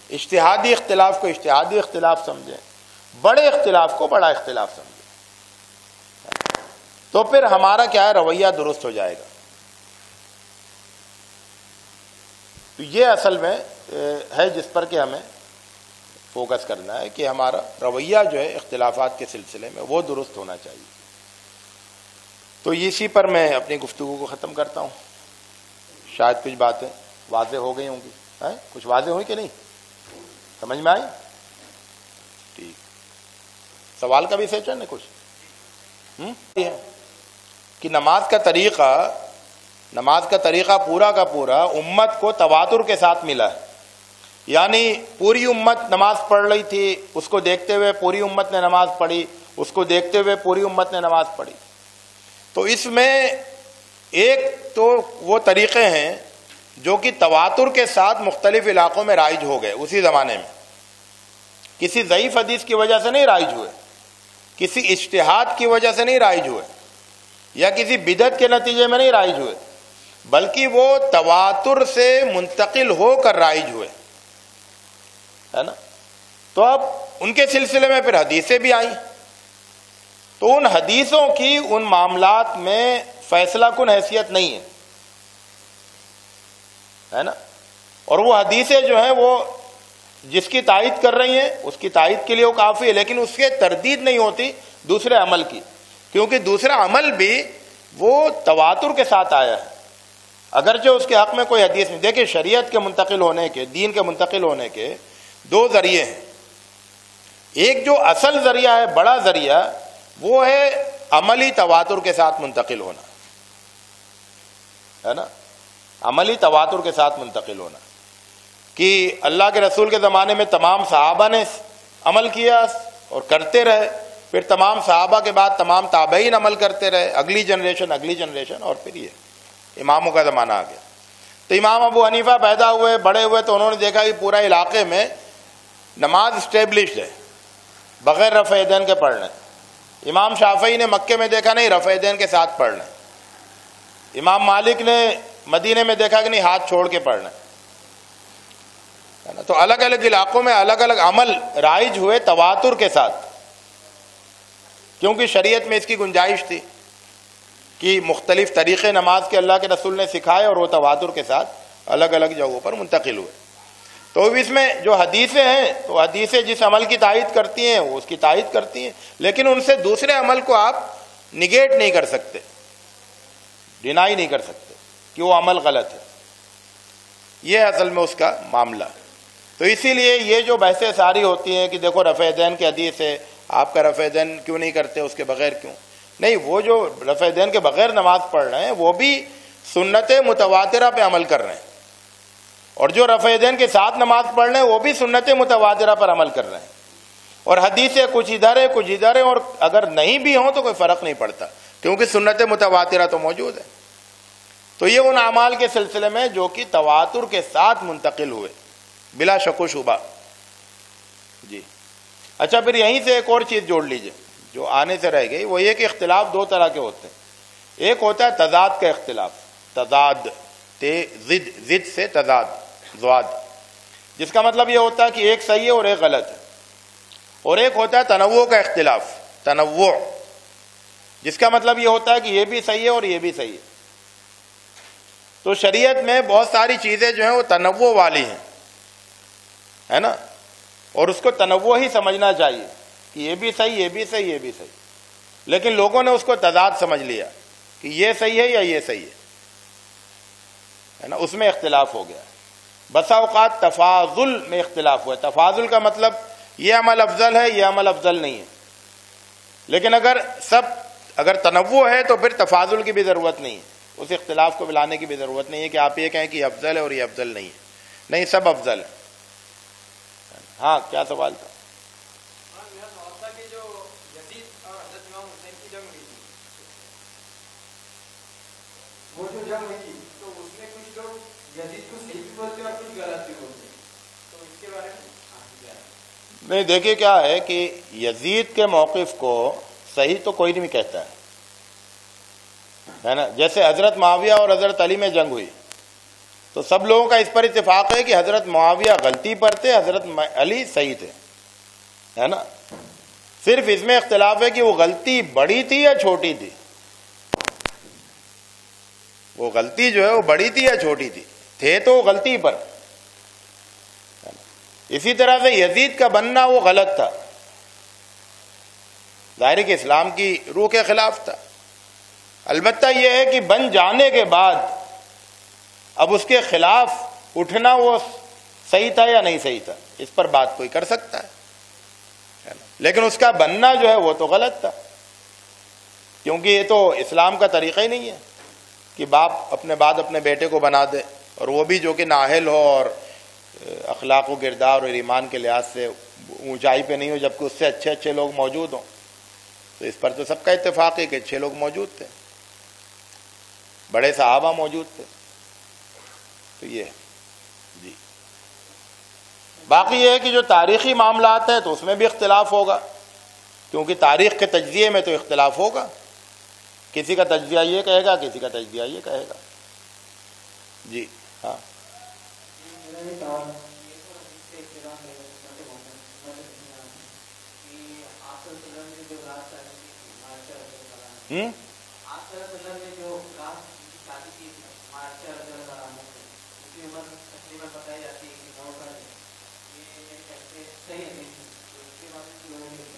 اجتہادی اختلاف کو اجتہادی اختلاف سمجھیں, بڑے اختلاف کو بڑا اختلاف سمجھیں. تو پھر ہمارا کیا ہے, رویہ درست ہو جائے گا. تو یہ اصل میں ہے جس پر کہ ہمیں فوکس کرنا ہے کہ ہمارا رویہ جو ہے اختلافات کے سلسلے میں وہ درست ہونا چاہیے. تو اسی پر میں اپنی گفتگو کو ختم کرتا ہوں. شاید کچھ باتیں واضح ہو گئی ہوں گی. کچھ واضح ہوئی کہ نہیں, سمجھ میں آئی؟ ٹھیک, سوال کا بھی سیشن ہے کچھ کہ نماز کا طریقہ پورا کا پورا امت کو تواتر کے ساتھ ملا ہے. یعنی پوری امت نماز پڑھ رہی تھی, اس کو دیکھتے ہوئے پوری امت نے نماز پڑھی, اس کو دیکھتے ہوئے پوری امت نے نماز پڑھی. تو اس میں ایک تو وہ طریقے ہیں جو کہ تواتر کے ساتھ مختلف علاقوں میں رائج ہو گئے اسی زمانے میں. کسی ضعیف حدیث کی وجہ سے نہیں رائج ہوئے, کسی اجتہاد کی وجہ سے نہیں رائج ہوئے, یا کسی بدعت کے نتیجے میں نہیں رائج ہوئے, بلکہ وہ تواتر سے منتقل ہو کر رائج ہوئے, ہے نا. تو اب ان کے سلسلے میں پھر حدیثیں بھی آئیں. تو ان حدیثوں کی ان معاملات میں فیصلہ کن حیثیت نہیں ہے نا. اور وہ حدیثیں جو ہیں وہ جس کی تائید کر رہی ہیں اس کی تائید کے لیے وہ کافی ہے, لیکن اس کے تردید نہیں ہوتی دوسرے عمل کی, کیونکہ دوسرا عمل بھی وہ تواتر کے ساتھ آیا ہے. اگرچہ اس کے حق میں کوئی حدیث نہیں. دیکھیں, شریعت کے منتقل ہونے کے, دین کے منتقل ہونے کے دو ذریعے ہیں. ایک جو اصل ذریعہ ہے, بڑا ذریعہ, وہ ہے عملی تواتر کے ساتھ منتقل ہونا, ہے نا, عملی تواتر کے ساتھ منتقل ہونا. کہ اللہ کے رسول کے زمانے میں تمام صحابہ نے عمل کیا اور کرتے رہے, پھر تمام صحابہ کے بعد تمام تابعین عمل کرتے رہے, اگلی جنریشن, اور پھر یہ اماموں کا زمانہ آ گیا. تو امام ابو حنیفہ پیدا ہوئے, بڑے ہوئے, تو انہوں نے دیکھا کہ پورا علاقے میں نماز اسٹیبلشڈ ہے بغیر رفع یدین کے پڑھنے. امام شافعی نے مکے میں دیکھا نہیں, رفع یدین کے ساتھ پڑھنا. امام مالک نے مدینے میں دیکھا کہ نہیں, ہاتھ چھوڑ کے پڑھنا. تو الگ الگ علاقوں میں الگ الگ عمل رائج ہوئے تواتر کے ساتھ, کیونکہ شریعت میں اس کی گنجائش تھی کہ مختلف طریقے نماز کے اللہ کے رسول نے سکھائے اور وہ تواتر کے ساتھ الگ الگ جگہوں پر منتقل ہوئے. تو اس میں جو حدیثیں ہیں, تو حدیثیں جس عمل کی تائید کرتی ہیں وہ اس کی تائید کرتی ہیں, لیکن ان سے دوسرے عمل کو آپ نگیٹ نہیں کر سکتے, ڈینائی نہیں کر سکتے کہ وہ عمل غلط ہے. یہ اصل میں اس کا معاملہ. تو اسی لیے یہ جو بحثیں ساری ہوتی ہیں کہ دیکھو رفع یدین کی حدیث ہے, آپ کا رفع یدین کیوں نہیں کرتے, اس کے بغیر کیوں نہیں. وہ جو رفع یدین کے بغیر نماز پڑھ رہے ہیں وہ بھی سنت متواترہ پہ عمل کر رہے ہیں, اور جو رفع یدین کے ساتھ نماز پڑھ رہے ہیں وہ بھی سنت متواترہ پر عمل کر رہے ہیں. اور حدیثیں کچھ ادھر ہے کچھ ادھر ہے, اور اگر نہیں بھی ہوں تو کوئی فرق نہیں پڑتا, کیونکہ سنت متواترہ تو موجود ہے. تو یہ ان اعمال کے سلسلے میں جو کہ تواتر کے ساتھ منتقل ہوئے بلا شک و شبہ. جی اچھا, پھر یہیں سے ایک اور چیز جوڑ لیجئے جو آنے سے رہ گئی, وہ یہ کہ اختلاف دو طرح کے ہوتے ہیں. ایک ہوتا ہے تضاد کا اختلاف, تضاد, ضد سے تضاد, زواد. جس کا مطلب یہ ہوتا ہے کہ ایک صحیح ہے اور ایک غلط ہے. اور ایک ہوتا ہے تنوع کا اختلاف، تنوع، جس کا مطلب یہ ہوتا ہے کہ یہ بھی صحیح ہے اور یہ بھی صحیح ہے. تو شریعت میں بہت ساری چیزیں جو ہیں وہ تنوع والی ہیں، ہے نا، اور اس کو تنوع ہی سمجھنا چاہیے کہ یہ بھی صحیح، یہ بھی صحیح، یہ بھی صحیح. لیکن لوگوں نے اس کو تضاد سمجھ لیا کہ یہ صحیح ہے یا یہ صحیح ہے نا، اس میں اختلاف ہو گیا. بسا اوقات تفاضل میں اختلاف ہوا ہے. تفاضل کا مطلب یہ عمل افضل ہے، یہ عمل افضل نہیں ہے. لیکن اگر تنوع ہے تو پھر تفاضل کی بھی ضرورت نہیں ہے، اس اختلاف کو ملانے کی بھی ضرورت نہیں ہے کہ آپ یہ کہیں کہ یہ افضل ہے اور یہ افضل نہیں ہے. نہیں، سب افضل ہے. ہاں، کیا سوال تھا؟ وہ جو جنگ ہوئی تو اس میں کچھ لوگ یزید کو صحیح بھی بولتے اور کچھ غلط بھی بولتے، تو اس کے بارے میں نہیں، دیکھیے کیا ہے کہ یزید کے موقف کو صحیح تو کوئی نہیں کہتا ہے نا. جیسے حضرت معاویہ اور حضرت علی میں جنگ ہوئی تو سب لوگوں کا اس پر اتفاق ہے کہ حضرت معاویہ غلطی پر تھے، حضرت علی صحیح تھے، ہے نا. صرف اس میں اختلاف ہے کہ وہ غلطی بڑی تھی یا چھوٹی تھی. وہ غلطی جو ہے وہ بڑی تھی یا چھوٹی تھے تو وہ غلطی پر. اسی طرح سے یزید کا بننا وہ غلط تھا، ظاہر کہ اسلام کی روح کے خلاف تھا. البتہ یہ ہے کہ بن جانے کے بعد اب اس کے خلاف اٹھنا وہ صحیح تھا یا نہیں صحیح تھا، اس پر بات کوئی کر سکتا ہے، لیکن اس کا بننا جو ہے وہ تو غلط تھا، کیونکہ یہ تو اسلام کا طریقہ ہی نہیں ہے کہ باپ اپنے بعد اپنے بیٹے کو بنا دے، اور وہ بھی جو کہ نااہل ہو اور اخلاق و کردار اور ایمان کے لحاظ سے اونچائی پہ نہیں ہو، جبکہ اس سے اچھے اچھے لوگ موجود ہوں. تو اس پر تو سب کا اتفاق ہے کہ اچھے لوگ موجود تھے، بڑے صحابہ موجود تھے. تو یہ جی باقی یہ ہے کہ جو تاریخی معاملات ہیں تو اس میں بھی اختلاف ہوگا، کیونکہ تاریخ کے تجزیے میں تو اختلاف ہوگا. کسی کا تجزیہ یہ کہے گا، کسی کا تجزیہ یہ کہے گا. جی ہاں.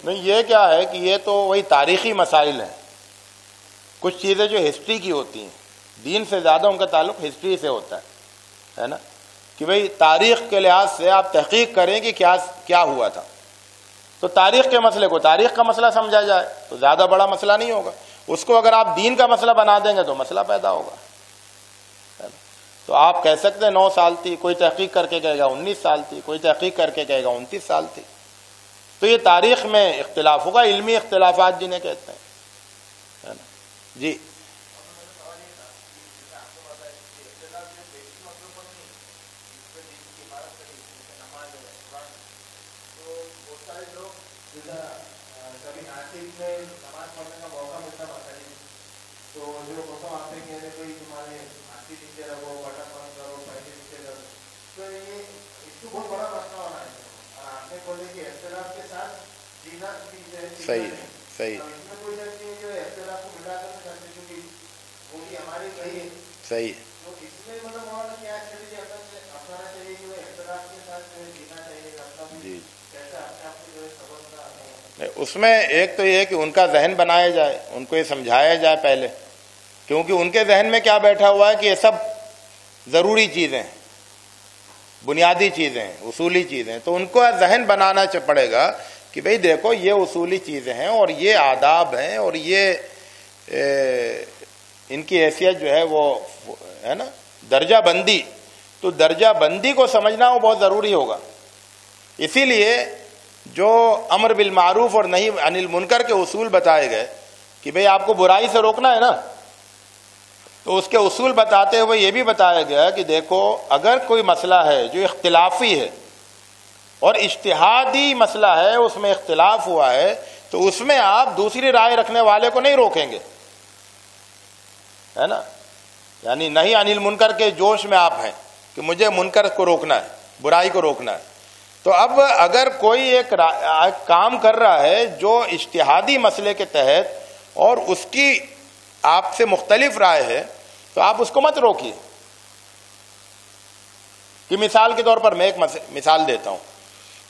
نہیں، یہ کیا ہے کہ یہ تو وہی تاریخی مسائل ہیں. کچھ چیزیں جو ہسٹری کی ہوتی ہیں، دین سے زیادہ ان کا تعلق ہسٹری سے ہوتا ہے نا، کہ بھئی تاریخ کے لحاظ سے آپ تحقیق کریں کہ کیا ہوا تھا. تو تاریخ کے مسئلے کو تاریخ کا مسئلہ سمجھا جائے تو زیادہ بڑا مسئلہ نہیں ہوگا. اس کو اگر آپ دین کا مسئلہ بنا دیں گے تو مسئلہ پیدا ہوگا. تو آپ کہہ سکتے ہیں 9 سال تھی، کوئی تحقیق کر کے کہے گا 19 سال تھی، کوئی تحقیق کر کے کہے گا 29 سال تھی. تو یہ تاریخ میں اختلاف ہوگا، علمی اختلافات جنہیں کہتے ہیں. جی صحیح ہے، صحیح صحیح. جی اس میں ایک تو یہ ہے کہ ان کا ذہن بنایا جائے، ان کو یہ سمجھایا جائے پہلے، کیونکہ ان کے ذہن میں کیا بیٹھا ہوا ہے کہ یہ سب ضروری چیزیں، بنیادی چیزیں، اصولی چیزیں. تو ان کو ذہن بنانا پڑے گا کہ بھئی دیکھو یہ اصولی چیزیں ہیں اور یہ آداب ہیں اور یہ ان کی حیثیت جو ہے وہ ہے نا درجہ بندی. تو درجہ بندی کو سمجھنا وہ بہت ضروری ہوگا. اسی لیے جو امر بالمعروف اور نہی عن المنکر کے اصول بتائے گئے کہ بھئی آپ کو برائی سے روکنا ہے نا، تو اس کے اصول بتاتے ہوئے یہ بھی بتایا گیا کہ دیکھو اگر کوئی مسئلہ ہے جو اختلافی ہے اور اجتہادی مسئلہ ہے، اس میں اختلاف ہوا ہے، تو اس میں آپ دوسری رائے رکھنے والے کو نہیں روکیں گے، ہے نا. یعنی نہی عن المنکر کے جوش میں آپ ہیں کہ مجھے منکر کو روکنا ہے، برائی کو روکنا ہے. تو اب اگر کوئی ایک کام کر رہا ہے جو اجتہادی مسئلے کے تحت اور اس کی آپ سے مختلف رائے ہے تو آپ اس کو مت روکیے. کہ مثال کے طور پر میں ایک مثال دیتا ہوں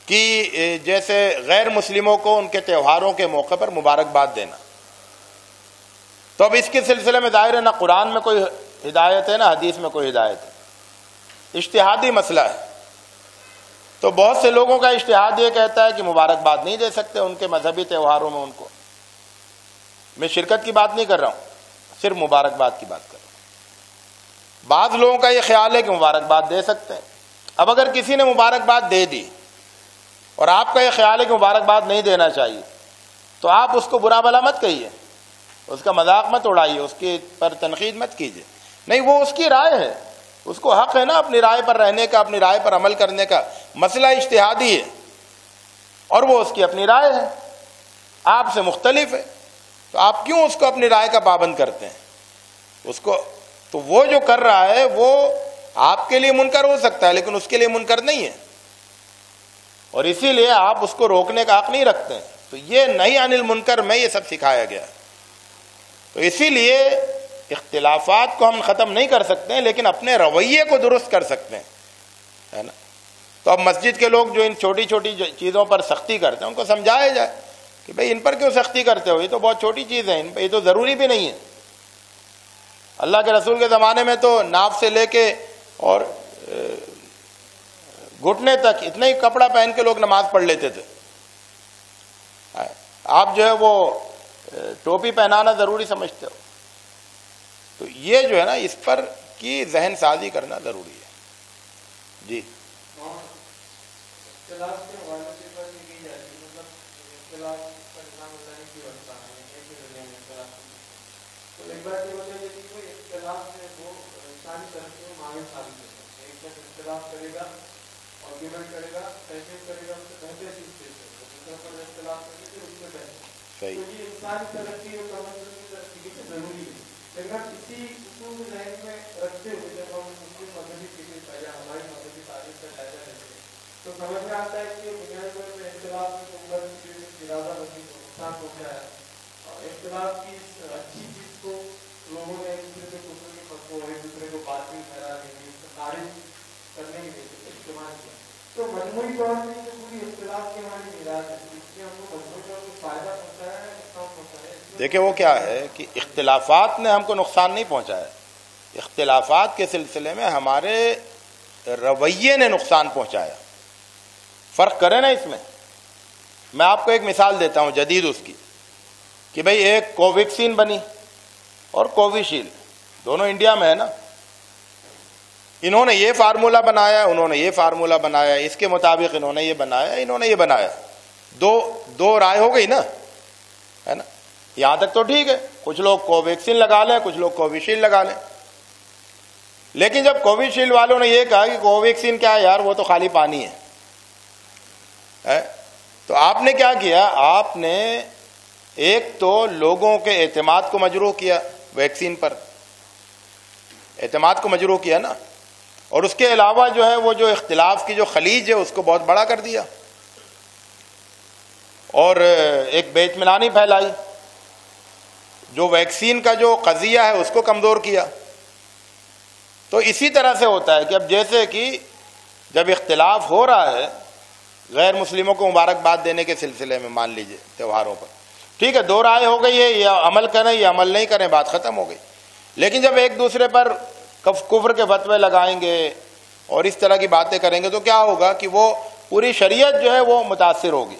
کہ جیسے غیر مسلموں کو ان کے تہواروں کے موقع پر مبارکباد دینا. تو اب اس کے سلسلے میں ظاہر ہے نہ قرآن میں کوئی ہدایت ہے نہ حدیث میں کوئی ہدایت ہے, اجتہادی مسئلہ ہے. تو بہت سے لوگوں کا اجتہاد یہ کہتا ہے کہ مبارکباد نہیں دے سکتے ان کے مذہبی تہواروں میں. ان کو میں شرکت کی بات نہیں کر رہا ہوں, صرف مبارکباد کی بات کر رہا ہوں. بعض لوگوں کا یہ خیال ہے کہ مبارکباد دے سکتے ہیں. اب اگر کسی نے مبارکباد دے دی اور آپ کا یہ خیال ہے کہ مبارکباد نہیں دینا چاہیے تو آپ اس کو برا بھلا مت کہیے, اس کا مذاق مت اڑائیے, اس کے پر تنقید مت کیجیے. نہیں, وہ اس کی رائے ہے, اس کو حق ہے نا اپنی رائے پر رہنے کا, اپنی رائے پر عمل کرنے کا. مسئلہ اجتہادی ہے اور وہ اس کی اپنی رائے ہے, آپ سے مختلف ہے, تو آپ کیوں اس کو اپنی رائے کا پابند کرتے ہیں اس کو؟ تو وہ جو کر رہا ہے وہ آپ کے لیے منکر ہو سکتا ہے لیکن اس کے لیے منکر نہیں ہے, اور اسی لیے آپ اس کو روکنے کا حق نہیں رکھتے ہیں. تو یہ نہی عن المنکر میں یہ سب سکھایا گیا. تو اسی لیے اختلافات کو ہم ختم نہیں کر سکتے ہیں لیکن اپنے رویے کو درست کر سکتے ہیں, ہے نا. تو اب مسجد کے لوگ جو ان چھوٹی چھوٹی چیزوں پر سختی کرتے ہیں ان کو سمجھایا جائے کہ بھئی ان پر کیوں سختی کرتے ہو, یہ تو بہت چھوٹی چیز ہے, ان پہ یہ تو ضروری بھی نہیں ہے. اللہ کے رسول کے زمانے میں تو ناف سے لے کے اور گھٹنے تک اتنا ہی کپڑا پہن کے لوگ نماز پڑھ لیتے تھے. آپ جو ہے وہ ٹوپی پہنانا ضروری سمجھتے ہو. تو یہ جو ہے نا اس پر کی ذہن سازی کرنا ضروری ہے. جی تو سمجھ میں آتا ہے کہ بنیادی طور پر اختلاف نقصان پہنچایا اور اختلاف کی اچھی چیز کو لوگوں نے ایک دوسرے کے کفر کے فتووں ایک دوسرے کو باطل ٹھہرانے کی خارج کرنے کے لیے استعمال کیا. تو مجموعی طور پر جو پوری اختلاف کی ہماری میراث ہے اس سے ہم کو مجموعی طور پر فائدہ پہنچایا ہے نقصان پہنچایا ہے. دیکھیں وہ کیا ہے کہ اختلافات نے ہم کو نقصان نہیں پہنچایا, اختلافات کے سلسلے میں ہمارے رویے نے نقصان پہنچایا. فرق کرے نا اس میں. میں آپ کو ایک مثال دیتا ہوں جدید اس کی کہ بھئی ایک کوویکسین بنی اور کوویشیلڈ, دونوں انڈیا میں ہے نا. انہوں نے یہ فارمولہ بنایا, انہوں نے یہ فارمولہ بنایا, اس کے مطابق انہوں نے یہ بنایا, انہوں نے یہ بنایا. دو رائے ہو گئی نا, ہے نا. یہاں تک تو ٹھیک ہے, کچھ لوگ کوویکسین لگا لیں, کچھ لوگ کوویشیلڈ لگا لیں. لیکن جب کوویشیلڈ والوں نے یہ کہا کہ کوویکسین کیا ہے یار, وہ تو خالی پانی ہے, تو آپ نے کیا کیا, آپ نے ایک تو لوگوں کے اعتماد کو مجروح کیا, ویکسین پر اعتماد کو مجروح کیا نا, اور اس کے علاوہ جو ہے وہ جو اختلاف کی جو خلیج ہے اس کو بہت بڑا کر دیا, اور ایک بے اطمینانی پھیلائی, جو ویکسین کا جو قضیہ ہے اس کو کمزور کیا. تو اسی طرح سے ہوتا ہے کہ اب جیسے کہ جب اختلاف ہو رہا ہے غیر مسلموں کو مبارکباد دینے کے سلسلے میں, مان لیجئے تہواروں پر, ٹھیک ہے, دو رائے ہو گئی ہے, یا عمل کریں یا عمل نہیں کریں, بات ختم ہو گئی. لیکن جب ایک دوسرے پر کفر کے فتوے لگائیں گے اور اس طرح کی باتیں کریں گے تو کیا ہوگا کہ وہ پوری شریعت جو ہے وہ متاثر ہوگی,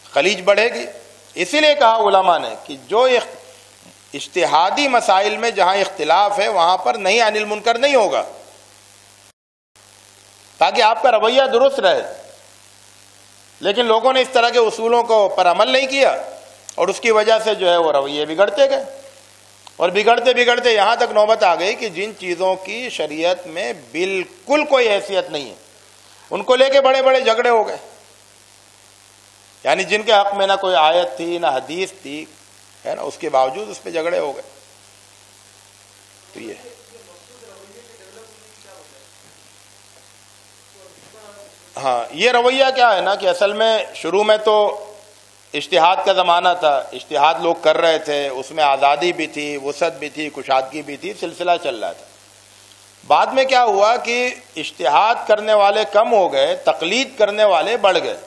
خلیج بڑھے گی. اسی لیے کہا علماء نے کہ جو اجتہادی مسائل میں جہاں اختلاف ہے وہاں پر نہی عن المنکر نہیں ہوگا, تاکہ آپ کا رویہ درست رہے. لیکن لوگوں نے اس طرح کے اصولوں کو پر عمل نہیں کیا اور اس کی وجہ سے جو ہے وہ رویے بگڑتے گئے, اور بگڑتے بگڑتے یہاں تک نوبت آ گئی کہ جن چیزوں کی شریعت میں بالکل کوئی حیثیت نہیں ہے ان کو لے کے بڑے بڑے جھگڑے ہو گئے. یعنی جن کے حق میں نہ کوئی آیت تھی نہ حدیث تھی, ہے نا, اس کے باوجود اس پہ جھگڑے ہو گئے. تو یہ ہاں یہ رویہ کیا ہے نا کہ اصل میں شروع میں تو اجتہاد کا زمانہ تھا، اجتہاد لوگ کر رہے تھے، اس میں آزادی بھی تھی، وسعت بھی تھی، کشادگی بھی تھی، سلسلہ چل رہا تھا۔ بعد میں کیا ہوا کہ اجتہاد کرنے والے کم ہو گئے، تقلید کرنے والے بڑھ گئے،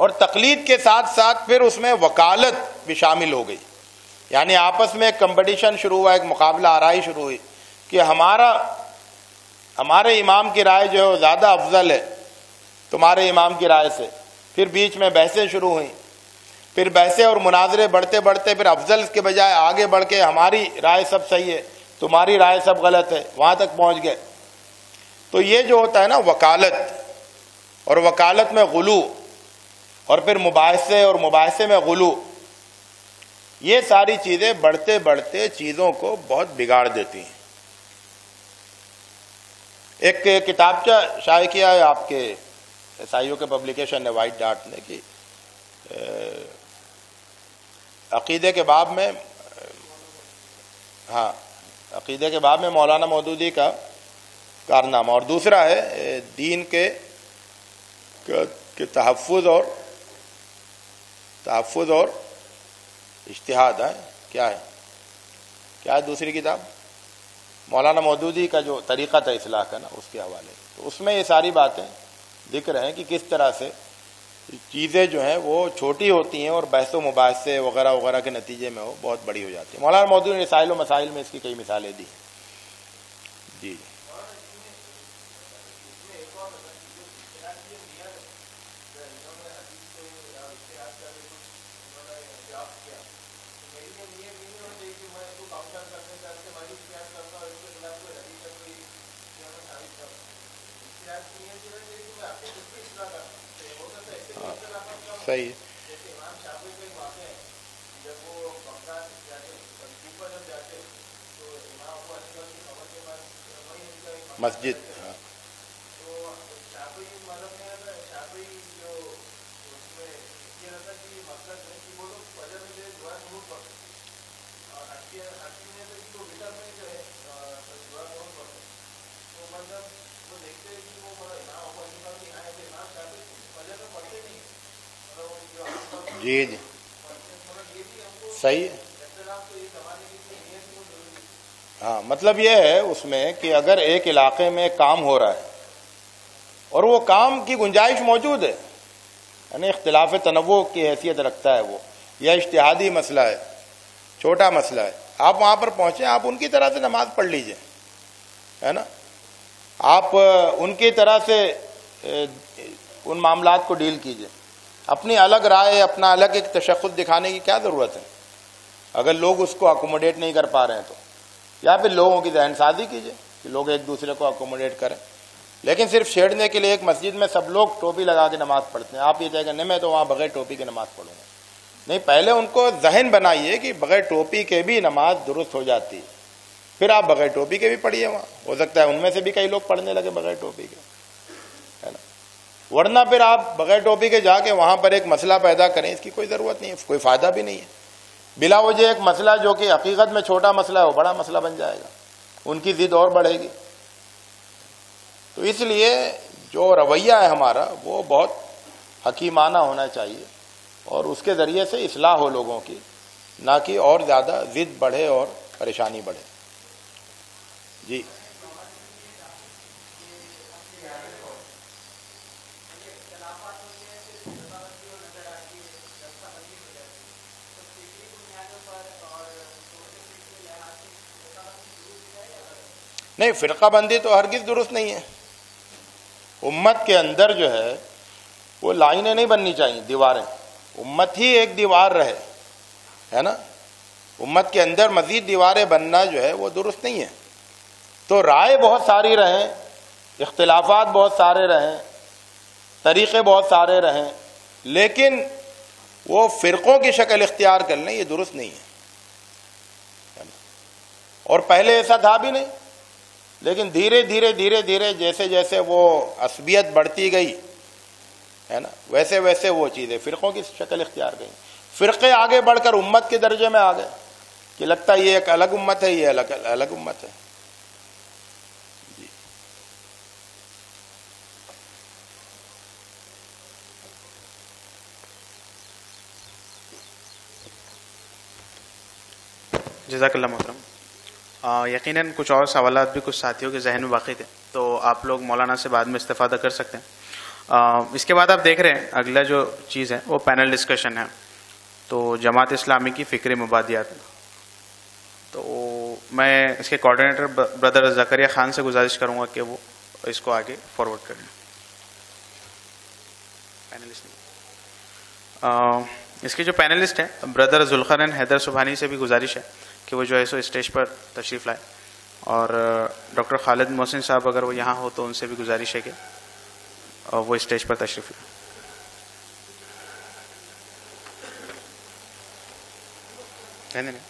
اور تقلید کے ساتھ ساتھ پھر اس میں وکالت بھی شامل ہو گئی، یعنی آپس میں ایک کمپٹیشن شروع ہوا، ایک مقابلہ آرائی شروع ہوئی کہ ہمارے امام کی رائے جو ہے وہ زیادہ افضل ہے تمہارے امام کی رائے سے۔ پھر بیچ میں بحثیں شروع ہوئیں، پھر بحثیں اور مناظرے بڑھتے بڑھتے پھر افضل کے بجائے آگے بڑھ کے ہماری رائے سب صحیح ہے، تمہاری رائے سب غلط ہے، وہاں تک پہنچ گئے۔ تو یہ جو ہوتا ہے نا وکالت، اور وکالت میں غلو، اور پھر مباحثے، اور مباحثے میں غلو، یہ ساری چیزیں بڑھتے بڑھتے چیزوں کو بہت بگاڑ دیتی ہیں۔ ایک کتابچہ شائع کیا ہے آپ کے عیسائیوں کے پبلیکیشن نے، وائٹ ڈاٹ نے، کہ عقیدے کے باب میں، ہاں عقیدے کے باب میں مولانا مودودی کا کارنامہ، اور دوسرا ہے دین کے تحفظ اور اجتہاد ہے۔ کیا ہے دوسری کتاب؟ مولانا مودودی کا جو طریقہ تھا اصلاح کا نا، اس کے حوالے، تو اس میں یہ ساری باتیں ذکر ہیں کہ کس طرح سے چیزیں جو ہیں وہ چھوٹی ہوتی ہیں اور بحث و مباحثے وغیرہ وغیرہ کے نتیجے میں وہ بہت بڑی ہو جاتی ہیں۔ مولانا مودودی نے رسائل و مسائل میں اس کی کئی مثالیں دی۔ جی صحیح، مسجد، ہاں جی جی صحیح ہے۔ ہاں مطلب یہ ہے اس میں کہ اگر ایک علاقے میں کام ہو رہا ہے اور وہ کام کی گنجائش موجود ہے، یعنی اختلاف تنوع کی حیثیت رکھتا ہے وہ، یا اجتہادی مسئلہ ہے، چھوٹا مسئلہ ہے، آپ وہاں پر پہنچیں، آپ ان کی طرح سے نماز پڑھ لیجئے، ہے نا، آپ ان کی طرح سے ان معاملات کو ڈیل کیجئے۔ اپنی الگ رائے، اپنا الگ ایک تشخص دکھانے کی کیا ضرورت ہے اگر لوگ اس کو اکوموڈیٹ نہیں کر پا رہے ہیں تو، یا پھر لوگوں کی ذہن سازی کیجئے کہ لوگ ایک دوسرے کو اکوموڈیٹ کریں۔ لیکن صرف چھیڑنے کے لیے ایک مسجد میں سب لوگ ٹوپی لگا کے نماز پڑھتے ہیں، آپ یہ کہیں گے نہیں میں تو وہاں بغیر ٹوپی کے نماز پڑھوں گا، نہیں، پہلے ان کو ذہن بنائیے کہ بغیر ٹوپی کے بھی نماز درست ہو جاتی ہے، پھر آپ بغیر ٹوپی کے بھی پڑھیے، وہاں ہو سکتا ہے ان میں سے بھی کئی لوگ پڑھنے لگے بغیر ٹوپی کے، ہے نا، ورنہ پھر آپ بغیر ٹوپی کے جا کے وہاں پر ایک مسئلہ پیدا کریں، اس کی کوئی ضرورت نہیں ہے، کوئی فائدہ بھی نہیں ہے، بلا وجہ ایک مسئلہ جو کہ حقیقت میں چھوٹا مسئلہ ہے وہ بڑا مسئلہ بن جائے گا، ان کی ضد اور بڑھے گی۔ تو اس لیے جو رویہ ہے ہمارا وہ بہت حکیمانہ ہونا چاہیے، اور اس کے ذریعے سے اصلاح ہو لوگوں کی، نہ کہ اور زیادہ ضد بڑھے اور پریشانی بڑھے۔ جی نہیں، فرقہ بندی تو ہرگز درست نہیں ہے۔ امت کے اندر جو ہے وہ لائنیں نہیں بننی چاہیے، دیواریں، امت ہی ایک دیوار رہے، ہے نا، امت کے اندر مزید دیواریں بننا جو ہے وہ درست نہیں ہے۔ تو رائے بہت ساری رہیں، اختلافات بہت سارے رہیں، طریقے بہت سارے رہیں، لیکن وہ فرقوں کی شکل اختیار کر لیں، یہ درست نہیں ہے، اور پہلے ایسا تھا بھی نہیں، لیکن دھیرے دھیرے جیسے جیسے وہ عصبیت بڑھتی گئی، ہے نا، ویسے ویسے وہ چیزیں فرقوں کی شکل اختیار گئی، فرقے آگے بڑھ کر امت کے درجے میں آ گئے کہ لگتا ہے یہ ایک الگ امت ہے، یہ الگ امت ہے۔ جی جزاک اللہ محترم. یقیناً کچھ اور سوالات بھی کچھ ساتھیوں کے ذہن میں باقی تھے تو آپ لوگ مولانا سے بعد میں استفادہ کر سکتے ہیں. اس کے بعد آپ دیکھ رہے ہیں اگلا جو چیز ہے وہ پینل ڈسکشن ہے. تو جماعت اسلامی کی فکری مبادیات. تو میں اس کے کوآرڈینیٹر برادر زکریا خان سے گزارش کروں گا کہ وہ اس کو آگے فارورڈ کریں. اس کے جو پینلسٹ ہیں برادر ذوالقرنین حیدر سبحانی سے بھی گزارش ہے کہ وہ جو ہے سو اسٹیج پر تشریف لائے. اور ڈاکٹر خالد محسن صاحب اگر وہ یہاں ہو تو ان سے بھی گزارش ہے کہ وہ اسٹیج پر تشریف لائے. کہنے میں